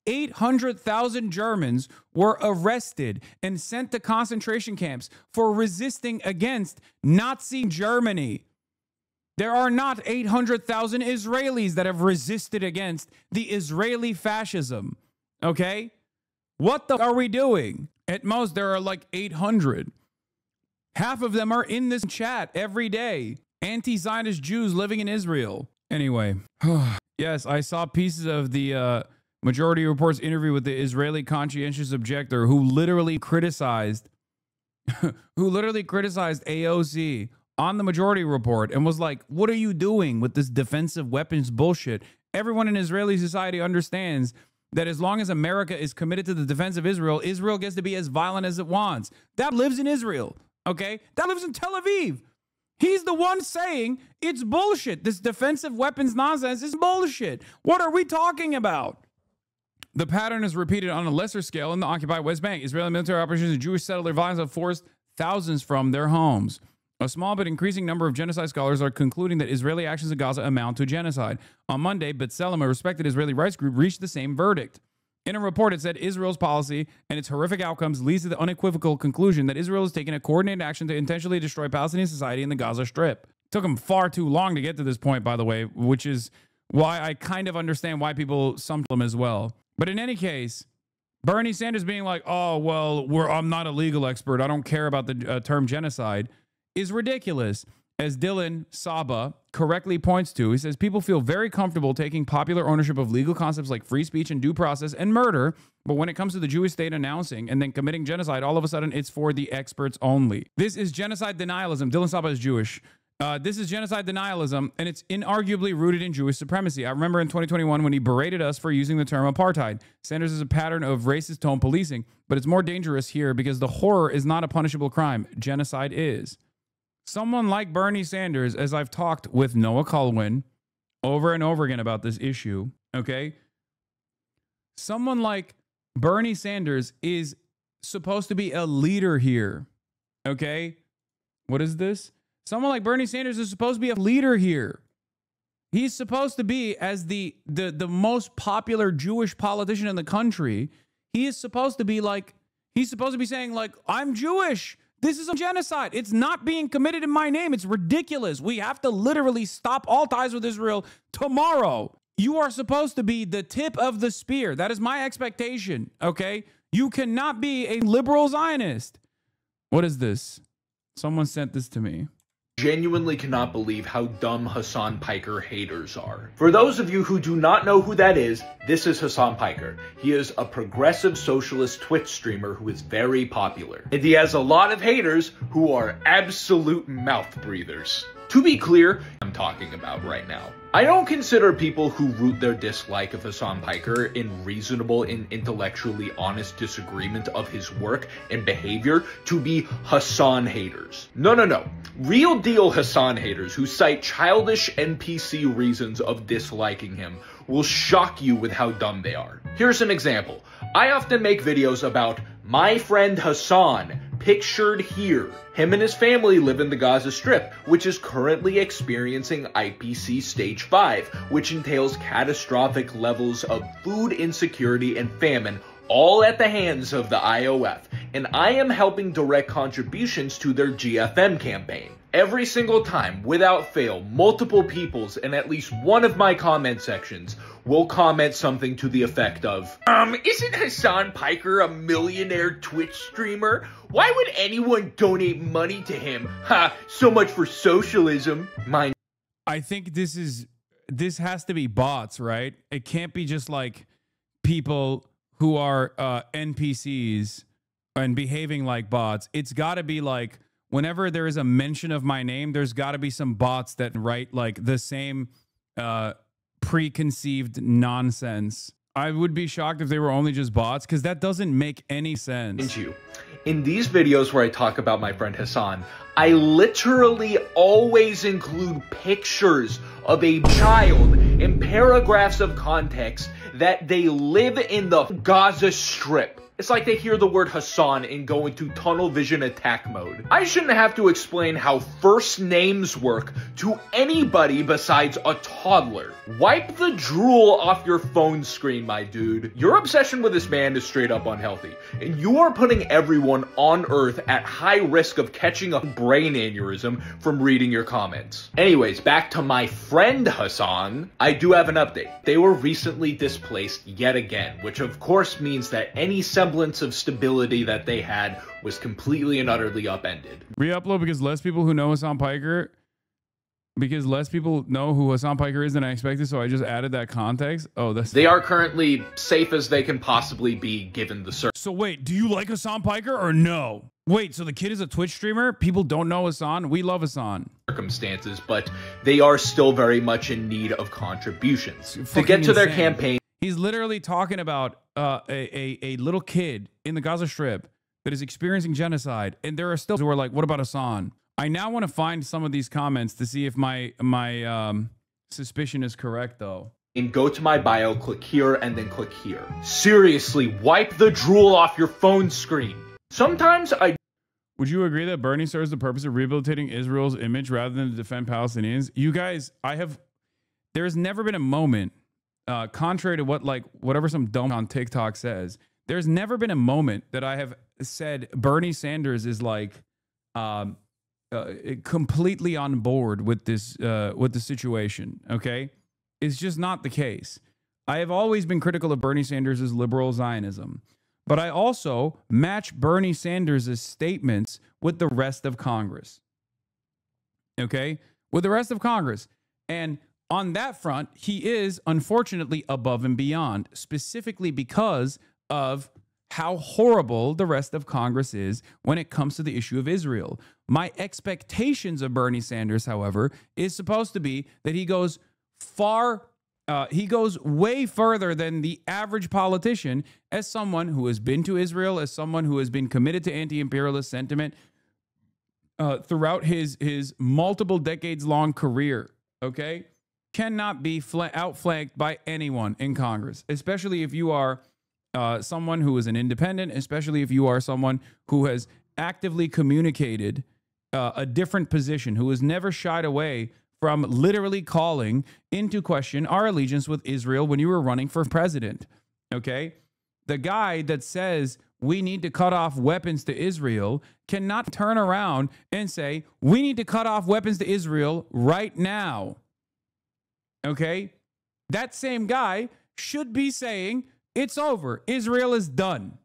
800,000 Germans were arrested and sent to concentration camps for resisting against Nazi Germany. There are not 800,000 Israelis that have resisted against the Israeli fascism, okay? What the are we doing? At most, there are like 800. Half of them are in this chat every day. Anti-Zionist Jews living in Israel. Anyway, yes, I saw pieces of the Majority Report's interview with the Israeli conscientious objector who literally criticized AOC on the Majority Report and was like, what are you doing with this defensive weapons bullshit? Everyone in Israeli society understands that as long as America is committed to the defense of Israel, Israel gets to be as violent as it wants. That lives in Israel, okay? That lives in Tel Aviv. He's the one saying it's bullshit. This defensive weapons nonsense is bullshit. What are we talking about? The pattern is repeated on a lesser scale in the occupied West Bank. Israeli military operations and Jewish settler violence have forced thousands from their homes. A small but increasing number of genocide scholars are concluding that Israeli actions in Gaza amount to genocide. On Monday, B'Tselem, a respected Israeli rights group, reached the same verdict. In a report, it said Israel's policy and its horrific outcomes leads to the unequivocal conclusion that Israel has taken a coordinated action to intentionally destroy Palestinian society in the Gaza Strip. It took them far too long to get to this point, by the way, which is why I kind of understand why people summed them as well. But in any case, Bernie Sanders being like, oh, well, I'm not a legal expert, I don't care about the term genocide, is ridiculous. As Dylan Saba correctly points to, he says, people feel very comfortable taking popular ownership of legal concepts like free speech and due process and murder, but when it comes to the Jewish state announcing and then committing genocide, all of a sudden it's for the experts only. This is genocide denialism. Dylan Saba is Jewish. This is genocide denialism, and it's inarguably rooted in Jewish supremacy. I remember in 2021 when he berated us for using the term apartheid. Sanders is a pattern of racist tone policing, but it's more dangerous here because the horror is not a punishable crime. Genocide is. Someone like Bernie Sanders, as I've talked with Noah Colwyn over and over again about this issue, okay? Someone like Bernie Sanders is supposed to be a leader here, okay? What is this? Someone like Bernie Sanders is supposed to be a leader here. He's supposed to be, as the most popular Jewish politician in the country, he is supposed to be like, he's supposed to be saying like, I'm Jewish. This is a genocide. It's not being committed in my name. It's ridiculous. We have to literally stop all ties with Israel tomorrow. You are supposed to be the tip of the spear. That is my expectation, okay? You cannot be a liberal Zionist. What is this? Someone sent this to me. Genuinely cannot believe how dumb Hasan Piker haters are. For those of you who do not know who that is, this is Hasan Piker. He is a progressive socialist Twitch streamer who is very popular. And he has a lot of haters who are absolute mouth breathers. To be clear, I'm talking about right now. I don't consider people who root their dislike of Hasan Piker in reasonable and intellectually honest disagreement of his work and behavior to be Hasan haters. No. Real deal Hasan haters who cite childish NPC reasons of disliking him will shock you with how dumb they are. Here's an example. I often make videos about my friend Hasan, pictured here. Him and his family live in the Gaza Strip, which is currently experiencing IPC Stage 5, which entails catastrophic levels of food insecurity and famine, all at the hands of the IOF, and I am helping direct contributions to their GFM campaign. Every single time, without fail, multiple peoples in at least one of my comment sections will comment something to the effect of, isn't Hasan Piker a millionaire Twitch streamer? Why would anyone donate money to him? Ha, so much for socialism. I think this has to be bots, right? It can't be just like people who are NPCs and behaving like bots. It's got to be like, whenever there is a mention of my name, there's got to be some bots that write like the same preconceived nonsense. I would be shocked if they were only just bots, because that doesn't make any sense. In these videos where I talk about my friend Hasan, I literally always include pictures of a child in paragraphs of context that they live in the Gaza Strip. It's like they hear the word Hasan and go into tunnel vision attack mode. I shouldn't have to explain how first names work to anybody besides a toddler. Wipe the drool off your phone screen, my dude. Your obsession with this man is straight up unhealthy, and you are putting everyone on Earth at high risk of catching a brain aneurysm from reading your comments. Anyways, back to my friend Hasan. I do have an update. They were recently displaced yet again, which of course means that any semblance of stability that they had was completely and utterly upended. Re-upload because less people who know Hasan Piker Because less people know who Hasan Piker is than I expected, so I just added that context. Oh, they are currently safe as they can possibly be given the service. So wait, do you like Hasan Piker or no? Wait, so the kid is a Twitch streamer? People don't know Hasan? We love Hasan. Circumstances, but they are still very much in need of contributions to get to their campaign. He's literally talking about a little kid in the Gaza Strip that is experiencing genocide, and there are still who are like, what about Hasan? I now want to find some of these comments to see if my suspicion is correct, though. And go to my bio, click here, and then click here. Seriously, wipe the drool off your phone screen. Sometimes I... Would you agree that Bernie serves the purpose of rehabilitating Israel's image rather than to defend Palestinians? You guys, there's never been a moment, contrary to whatever some dumb on TikTok says, there's never been a moment that I have said Bernie Sanders is like... completely on board with this with the situation. Okay, it's just not the case. I have always been critical of Bernie Sanders' liberal Zionism, but I also match Bernie Sanders' statements with the rest of Congress. Okay, with the rest of Congress, and on that front, he is unfortunately above and beyond, specifically because of how horrible the rest of Congress is when it comes to the issue of Israel. My expectations of Bernie Sanders, however, is supposed to be that he goes way further than the average politician as someone who has been to Israel, as someone who has been committed to anti-imperialist sentiment throughout his multiple decades-long career, okay? Cannot be outflanked by anyone in Congress, especially if you are someone who is an independent, especially if you are someone who has actively communicated a different position, who has never shied away from literally calling into question our allegiance with Israel when you were running for president. Okay? The guy that says we need to cut off weapons to Israel cannot turn around and say we need to cut off weapons to Israel right now. Okay? That same guy should be saying it's over. Israel is done.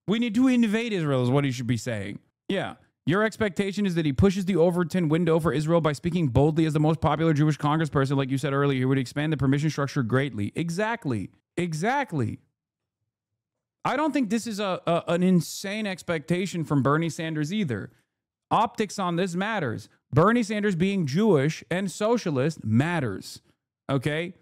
We need to invade Israel is what he should be saying. Yeah. Your expectation is that he pushes the Overton window for Israel by speaking boldly as the most popular Jewish congressperson, like you said earlier, he would expand the permission structure greatly. Exactly. Exactly. I don't think this is an insane expectation from Bernie Sanders either. Optics on this matters. Bernie Sanders being Jewish and socialist matters. Okay?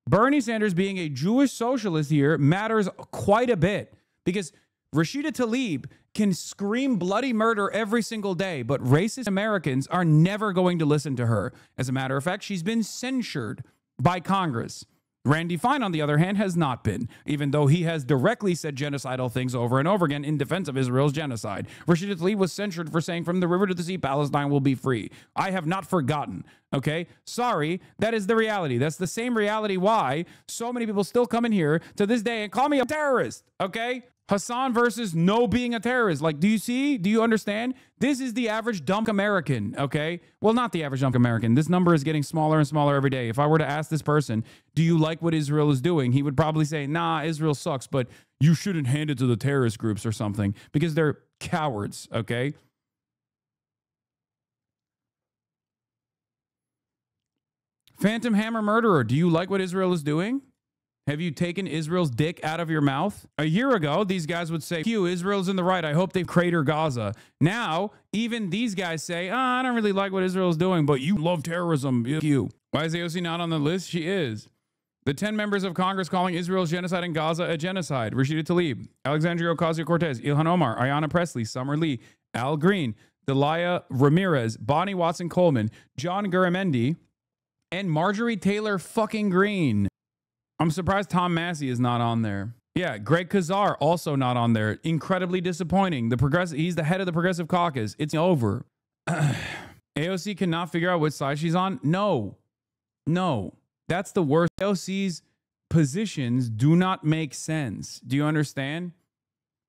Bernie Sanders being a Jewish socialist here matters quite a bit because Rashida Tlaib can scream bloody murder every single day, but racist Americans are never going to listen to her. As a matter of fact, she's been censured by Congress. Randy Fine, on the other hand, has not been, even though he has directly said genocidal things over and over again in defense of Israel's genocide. Rashida Tlaib was censured for saying, from the river to the sea, Palestine will be free. I have not forgotten, okay? Sorry, that is the reality. That's the same reality why so many people still come in here to this day and call me a terrorist, okay? Hasan versus no being a terrorist. Like, do you see? Do you understand? This is the average dumb American, okay? Well, not the average dumb American. This number is getting smaller and smaller every day. If I were to ask this person, do you like what Israel is doing? He would probably say, nah, Israel sucks, but you shouldn't hand it to the terrorist groups or something because they're cowards, okay? Phantom Hammer Murderer, do you like what Israel is doing? Have you taken Israel's dick out of your mouth? A year ago, these guys would say, Israel's in the right. I hope they crater Gaza. Now, even these guys say, I don't really like what Israel's doing, but you love terrorism. Why is AOC not on the list? She is. The 10 members of Congress calling Israel's genocide in Gaza a genocide. Rashida Tlaib, Alexandria Ocasio-Cortez, Ilhan Omar, Ayanna Pressley, Summer Lee, Al Green, Delia Ramirez, Bonnie Watson-Coleman, John Garamendi, and Marjorie Taylor fucking Greene. I'm surprised Tom Massey is not on there. Yeah, Greg Kazar also not on there. Incredibly disappointing. He's the head of the Progressive Caucus. It's over. AOC cannot figure out which side she's on. No. That's the worst. AOC's positions do not make sense. Do you understand?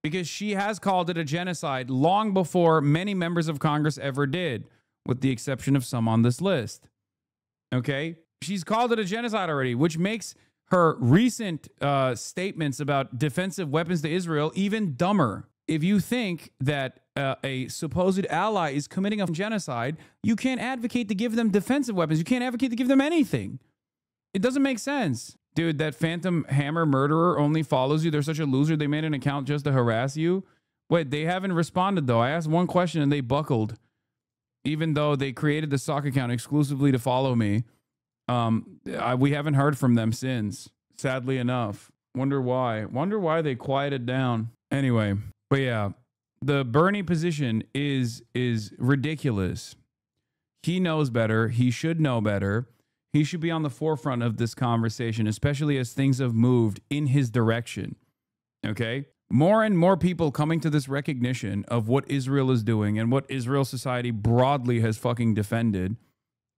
Because she has called it a genocide long before many members of Congress ever did, with the exception of some on this list. Okay? She's called it a genocide already, which makes her recent statements about defensive weapons to Israel even dumber. if you think that a supposed ally is committing a genocide, you can't advocate to give them defensive weapons. You can't advocate to give them anything. It doesn't make sense. Dude, that Phantom Hammer murderer only follows you. They're such a loser. They made an account just to harass you. Wait, they haven't responded, though. I asked one question and they buckled. Even though they created the sock account exclusively to follow me. We haven't heard from them since, sadly enough. Wonder why. Wonder why they quieted down. Anyway, but yeah, the Bernie position is ridiculous. He knows better. He should know better. He should be on the forefront of this conversation, especially as things have moved in his direction. Okay? More and more people coming to this recognition of what Israel is doing and what Israel society broadly has fucking defended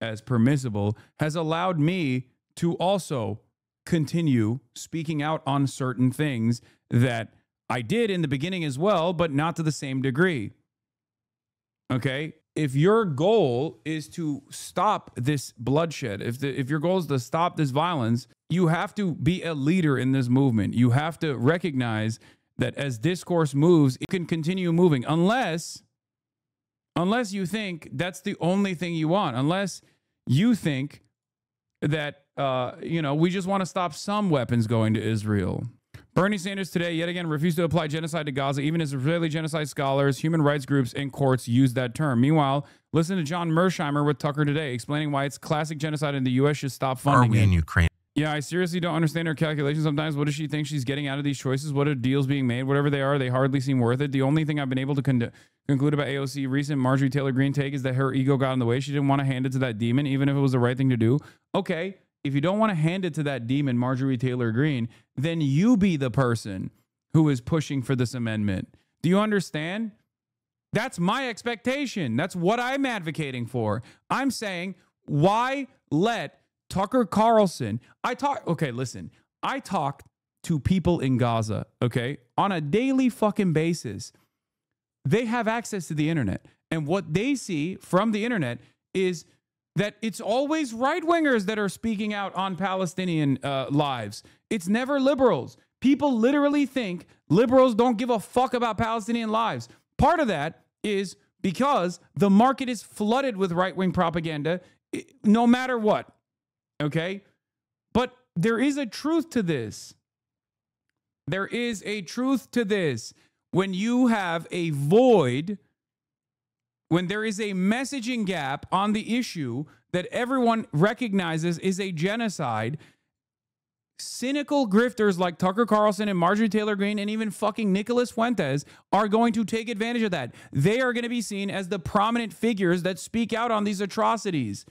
as permissible has allowed me to also continue speaking out on certain things that I did in the beginning as well, but not to the same degree. Okay? If your goal is to stop this bloodshed, if your goal is to stop this violence, you have to be a leader in this movement. You have to recognize that as discourse moves, it can continue moving unless you think that's the only thing you want, unless you think that, we just want to stop some weapons going to Israel. Bernie Sanders today, yet again, refused to apply genocide to Gaza. Even as Israeli genocide scholars, human rights groups, and courts use that term. Meanwhile, listen to John Mersheimer with Tucker today, explaining why it's classic genocide and the U.S. should stop funding it. Are we in Ukraine? Yeah, I seriously don't understand her calculations sometimes. What does she think she's getting out of these choices? What are deals being made? Whatever they are, they hardly seem worth it. The only thing I've been able to conclude about AOC recent Marjorie Taylor Greene take is that her ego got in the way. She didn't want to hand it to that demon, even if it was the right thing to do. Okay, if you don't want to hand it to that demon, Marjorie Taylor Greene, then you be the person who is pushing for this amendment. Do you understand? That's my expectation. That's what I'm advocating for. I'm saying, why let Tucker Carlson, I talk to people in Gaza, okay, on a daily fucking basis. They have access to the internet. And what they see from the internet is that it's always right-wingers that are speaking out on Palestinian lives. It's never liberals. People literally think liberals don't give a fuck about Palestinian lives. Part of that is because the market is flooded with right-wing propaganda, no matter what. Okay? But there is a truth to this. There is a truth to this. When you have a void, when there is a messaging gap on the issue that everyone recognizes is a genocide, cynical grifters like Tucker Carlson and Marjorie Taylor Greene and even fucking Nicholas Fuentes are going to take advantage of that. They are going to be seen as the prominent figures that speak out on these atrocities.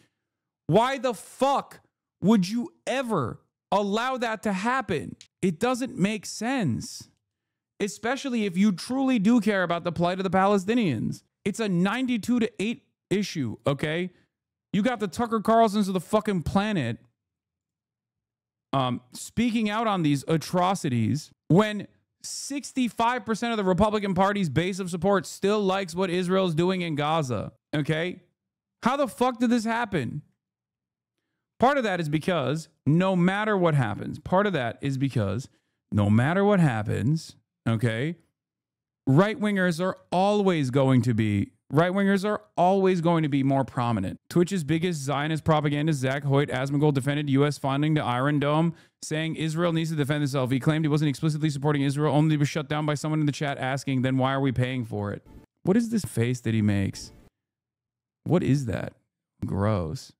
Why the fuck would you ever allow that to happen? It doesn't make sense, especially if you truly do care about the plight of the Palestinians. It's a 92-8 issue, okay? You got the Tucker Carlsons of the fucking planet speaking out on these atrocities when 65% of the Republican Party's base of support still likes what Israel's doing in Gaza, okay? How the fuck did this happen? Part of that is because no matter what happens, okay, right-wingers are always going to be more prominent. Twitch's biggest Zionist propagandist, Zach Hoyt Asmongold, defended U.S. funding to Iron Dome, saying Israel needs to defend itself. He claimed he wasn't explicitly supporting Israel, only to be shut down by someone in the chat asking, then why are we paying for it? What is this face that he makes? What is that? Gross.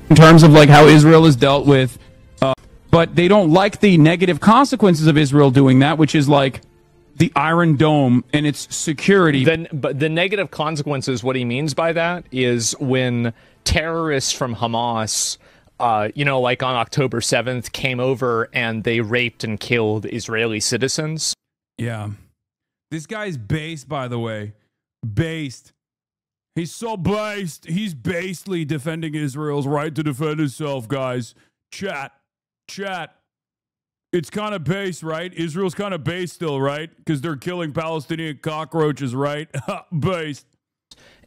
In terms of like how Israel is dealt with, but they don't like the negative consequences of Israel doing that, which is like the Iron Dome and its security. But the negative consequences, what he means by that is when terrorists from Hamas, like on October 7th, came over and they raped and killed Israeli citizens. Yeah. This guy's based, by the way. Based. He's so based. He's basely defending Israel's right to defend itself, guys. Chat. It's kind of based, right? Israel's kind of based still, right? Because they're killing Palestinian cockroaches, right? Based.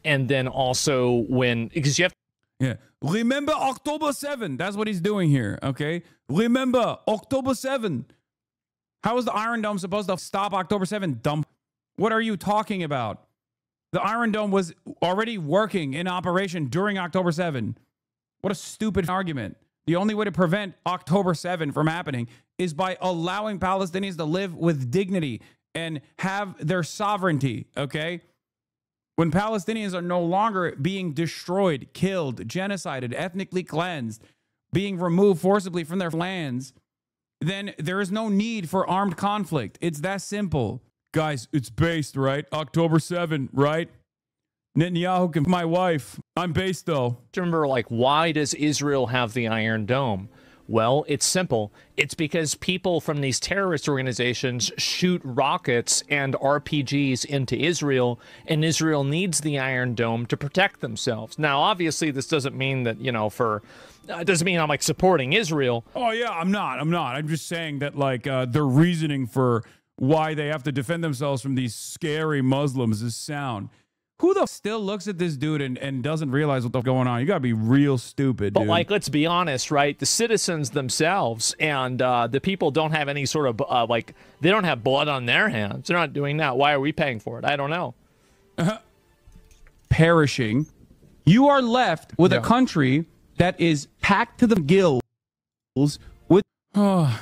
And then also because you have... Yeah. Remember October 7. That's what he's doing here, okay? Remember October 7. How is the Iron Dome supposed to stop October 7th, dumb? What are you talking about? The Iron Dome was already working in operation during October 7. What a stupid argument. The only way to prevent October 7 from happening is by allowing Palestinians to live with dignity and have their sovereignty, okay? When Palestinians are no longer being destroyed, killed, genocided, ethnically cleansed, being removed forcibly from their lands, then there is no need for armed conflict. It's that simple. Guys, it's based, right? October 7, right? Netanyahu can my wife. I'm based, though. Remember, like, why does Israel have the Iron Dome? Well, it's simple. It's because people from these terrorist organizations shoot rockets and RPGs into Israel, and Israel needs the Iron Dome to protect themselves. Now, obviously, this doesn't mean that, you know, it doesn't mean I'm, like, supporting Israel. Oh, yeah, I'm not. I'm just saying that, like, their reasoning for why they have to defend themselves from these scary Muslims is sound. Who the still looks at this dude and doesn't realize what's going on? You got to be real stupid, dude. But, like, let's be honest, right? The citizens themselves and the people don't have any sort of, like, they don't have blood on their hands. They're not doing that. Why are we paying for it? I don't know. Perishing. You are left with a country that is packed to the gills with...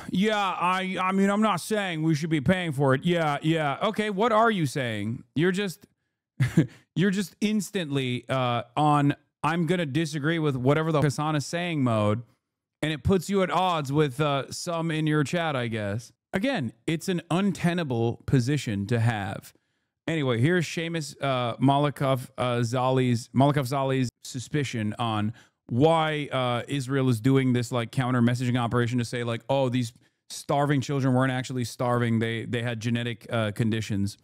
yeah, I mean, I'm not saying we should be paying for it. Yeah. Okay, what are you saying? You're just... You're just instantly on I'm going to disagree with whatever the Hasan is saying mode, and it puts you at odds with some in your chat, I guess. Again, it's an untenable position to have. Anyway, here's Seamus Malakov Zali's suspicion on why Israel is doing this like counter messaging operation to say like, oh, these starving children weren't actually starving. They had genetic conditions.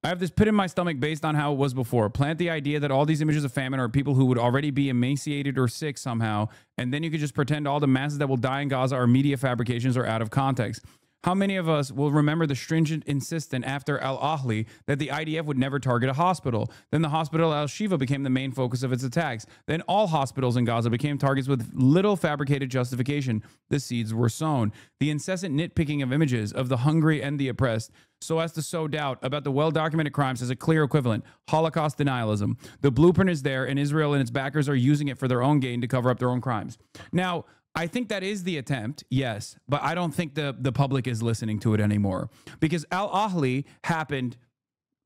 I have this pit in my stomach based on how it was before. Plant the idea that all these images of famine are people who would already be emaciated or sick somehow, and then you could just pretend all the masses that will die in Gaza are media fabrications or out of context. How many of us will remember the stringent insistence after Al-Ahli that the IDF would never target a hospital? Then the hospital Al-Shifa became the main focus of its attacks. Then all hospitals in Gaza became targets with little fabricated justification. The seeds were sown. The incessant nitpicking of images of the hungry and the oppressed so as to sow doubt about the well-documented crimes as a clear equivalent. Holocaust denialism. The blueprint is there, and Israel and its backers are using it for their own gain to cover up their own crimes. Now, I think that is the attempt, yes, but I don't think the public is listening to it anymore because Al-Ahli happened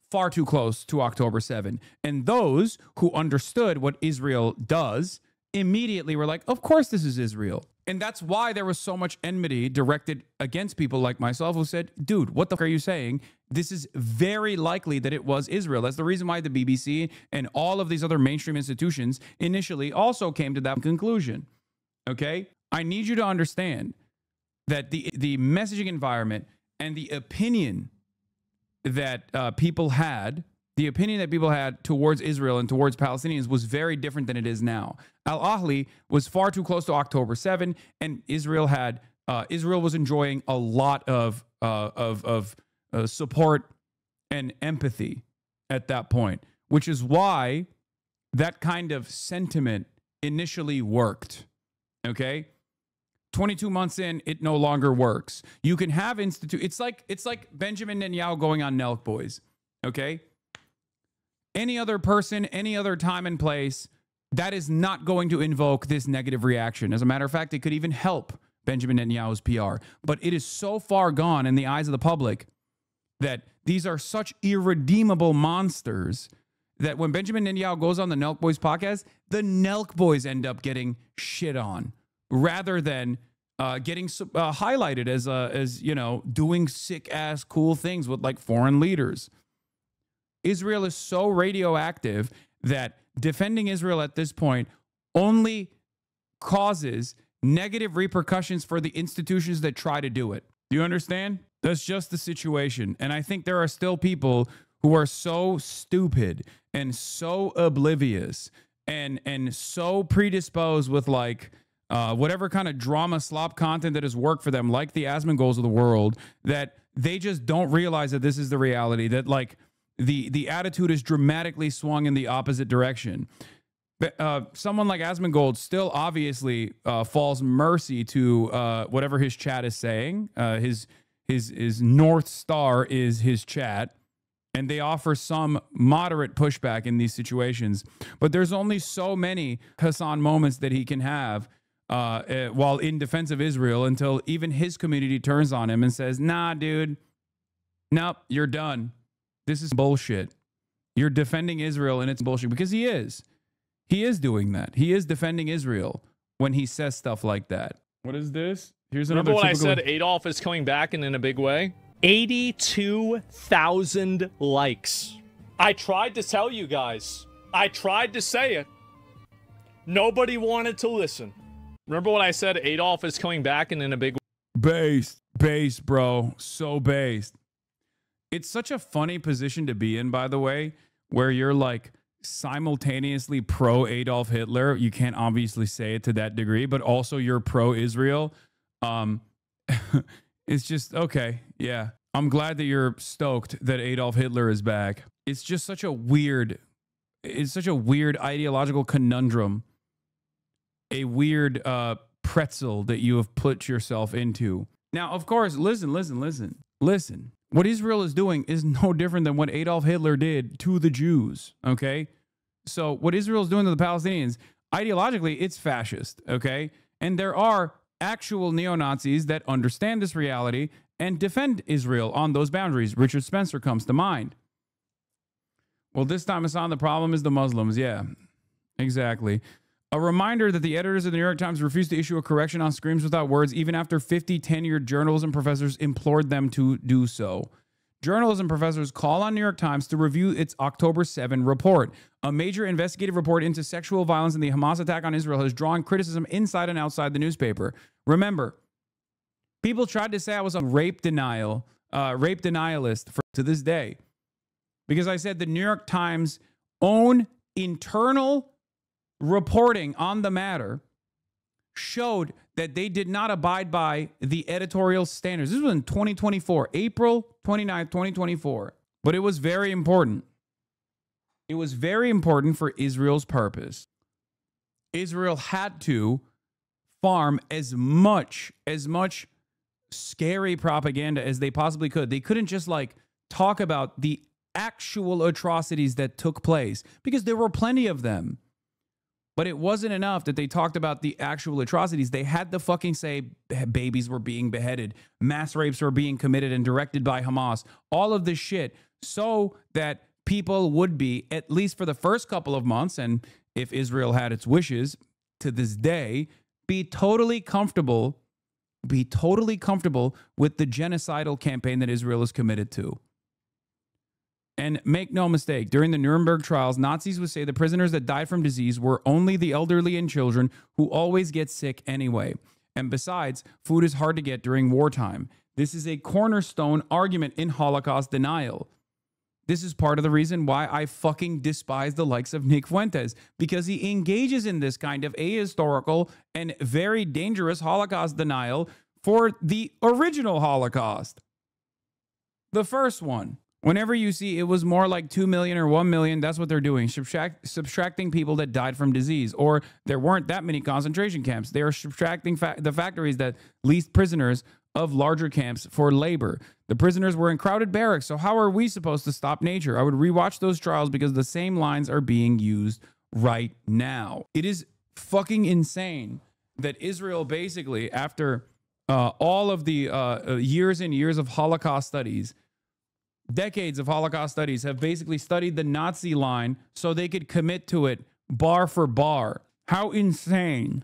far too close to October 7. And those who understood what Israel does immediately were like, of course this is Israel. And that's why there was so much enmity directed against people like myself who said, dude, what the fuck are you saying? This is very likely that it was Israel. That's the reason why the BBC and all of these other mainstream institutions initially also came to that conclusion. Okay? I need you to understand that the messaging environment and the opinion that people had towards Israel and towards Palestinians was very different than it is now. Al-Ahli was far too close to October 7, and Israel was enjoying a lot of support and empathy at that point, which is why that kind of sentiment initially worked. Okay? 22 months in, it no longer works. You can have it's like Benjamin Netanyahu going on Nelk Boys. Okay? Any other person, any other time and place, that is not going to invoke this negative reaction. As a matter of fact, it could even help Benjamin Netanyahu's PR. But it is so far gone in the eyes of the public that these are such irredeemable monsters that when Benjamin Netanyahu goes on the Nelk Boys podcast, the Nelk Boys end up getting shit on rather than getting highlighted as you know, doing sick ass cool things with like foreign leaders. Israel is so radioactive that defending Israel at this point only causes negative repercussions for the institutions that try to do it. Do you understand? That's just the situation. And I think there are still people who are so stupid and so oblivious and so predisposed with like whatever kind of drama slop content that has worked for them, like the Asmongols of the world, that they just don't realize that this is the reality, that like the attitude is dramatically swung in the opposite direction. Someone like Asmongold still obviously falls mercy to whatever his chat is saying, his North Star is his chat. And they offer some moderate pushback in these situations. But there's only so many Hasan moments that he can have while in defense of Israel until even his community turns on him and says, nah, dude, nope, you're done. This is bullshit. You're defending Israel and it's bullshit. Because he is. He is doing that. He is defending Israel when he says stuff like that. What is this? Here's another. Remember when I said Adolf is coming back and in a big way? 82,000 likes. I tried to tell you guys. I tried to say it. Nobody wanted to listen. Remember when I said Adolf is coming back and in a big way? Based, bro. So based. It's such a funny position to be in, by the way, where you're like simultaneously pro Adolf Hitler. You can't obviously say it to that degree, but also you're pro Israel. It's just, okay, yeah. I'm glad that you're stoked that Adolf Hitler is back. It's just such a weird ideological conundrum. A weird pretzel that you have put yourself into. Now, of course, listen. What Israel is doing is no different than what Adolf Hitler did to the Jews, okay? So what Israel is doing to the Palestinians, ideologically, it's fascist, okay? And there are actual neo-Nazis that understand this reality and defend Israel on those boundaries. Richard Spencer comes to mind. Well, this time, Hasan, the problem is the Muslims. Yeah, exactly. A reminder that the editors of the New York Times refused to issue a correction on Screams Without Words, even after 50 tenured journalism professors implored them to do so. Journalism professors call on New York Times to review its October 7 report. A major investigative report into sexual violence and the Hamas attack on Israel has drawn criticism inside and outside the newspaper. Remember, people tried to say I was a rape denialist to this day, because I said the New York Times' own internal reporting on the matter showed that they did not abide by the editorial standards. This was in 2024, April 29th, 2024. But it was very important. It was very important for Israel's purpose. Israel had to farm as much scary propaganda as they possibly could. They couldn't just like talk about the actual atrocities that took place, because there were plenty of them. But it wasn't enough that they talked about the actual atrocities. They had to fucking say babies were being beheaded, mass rapes were being committed and directed by Hamas, all of this shit, so that people would be, at least for the first couple of months, and if Israel had its wishes to this day, be totally comfortable with the genocidal campaign that Israel is committed to. And make no mistake, during the Nuremberg trials, Nazis would say the prisoners that died from disease were only the elderly and children, who always get sick anyway. And besides, food is hard to get during wartime. This is a cornerstone argument in Holocaust denial. This is part of the reason why I fucking despise the likes of Nick Fuentes, because he engages in this kind of ahistorical and very dangerous Holocaust denial for the original Holocaust. The first one. Whenever you see it was more like 2 million or 1 million, that's what they're doing, subtracting people that died from disease, or there weren't that many concentration camps. They are subtracting the factories that leased prisoners of larger camps for labor. The prisoners were in crowded barracks, so how are we supposed to stop nature? I would rewatch those trials because the same lines are being used right now. It is fucking insane that Israel basically, after all of the years and years of Holocaust studies, decades of Holocaust studies, have basically studied the Nazi line so they could commit to it bar for bar. How insane.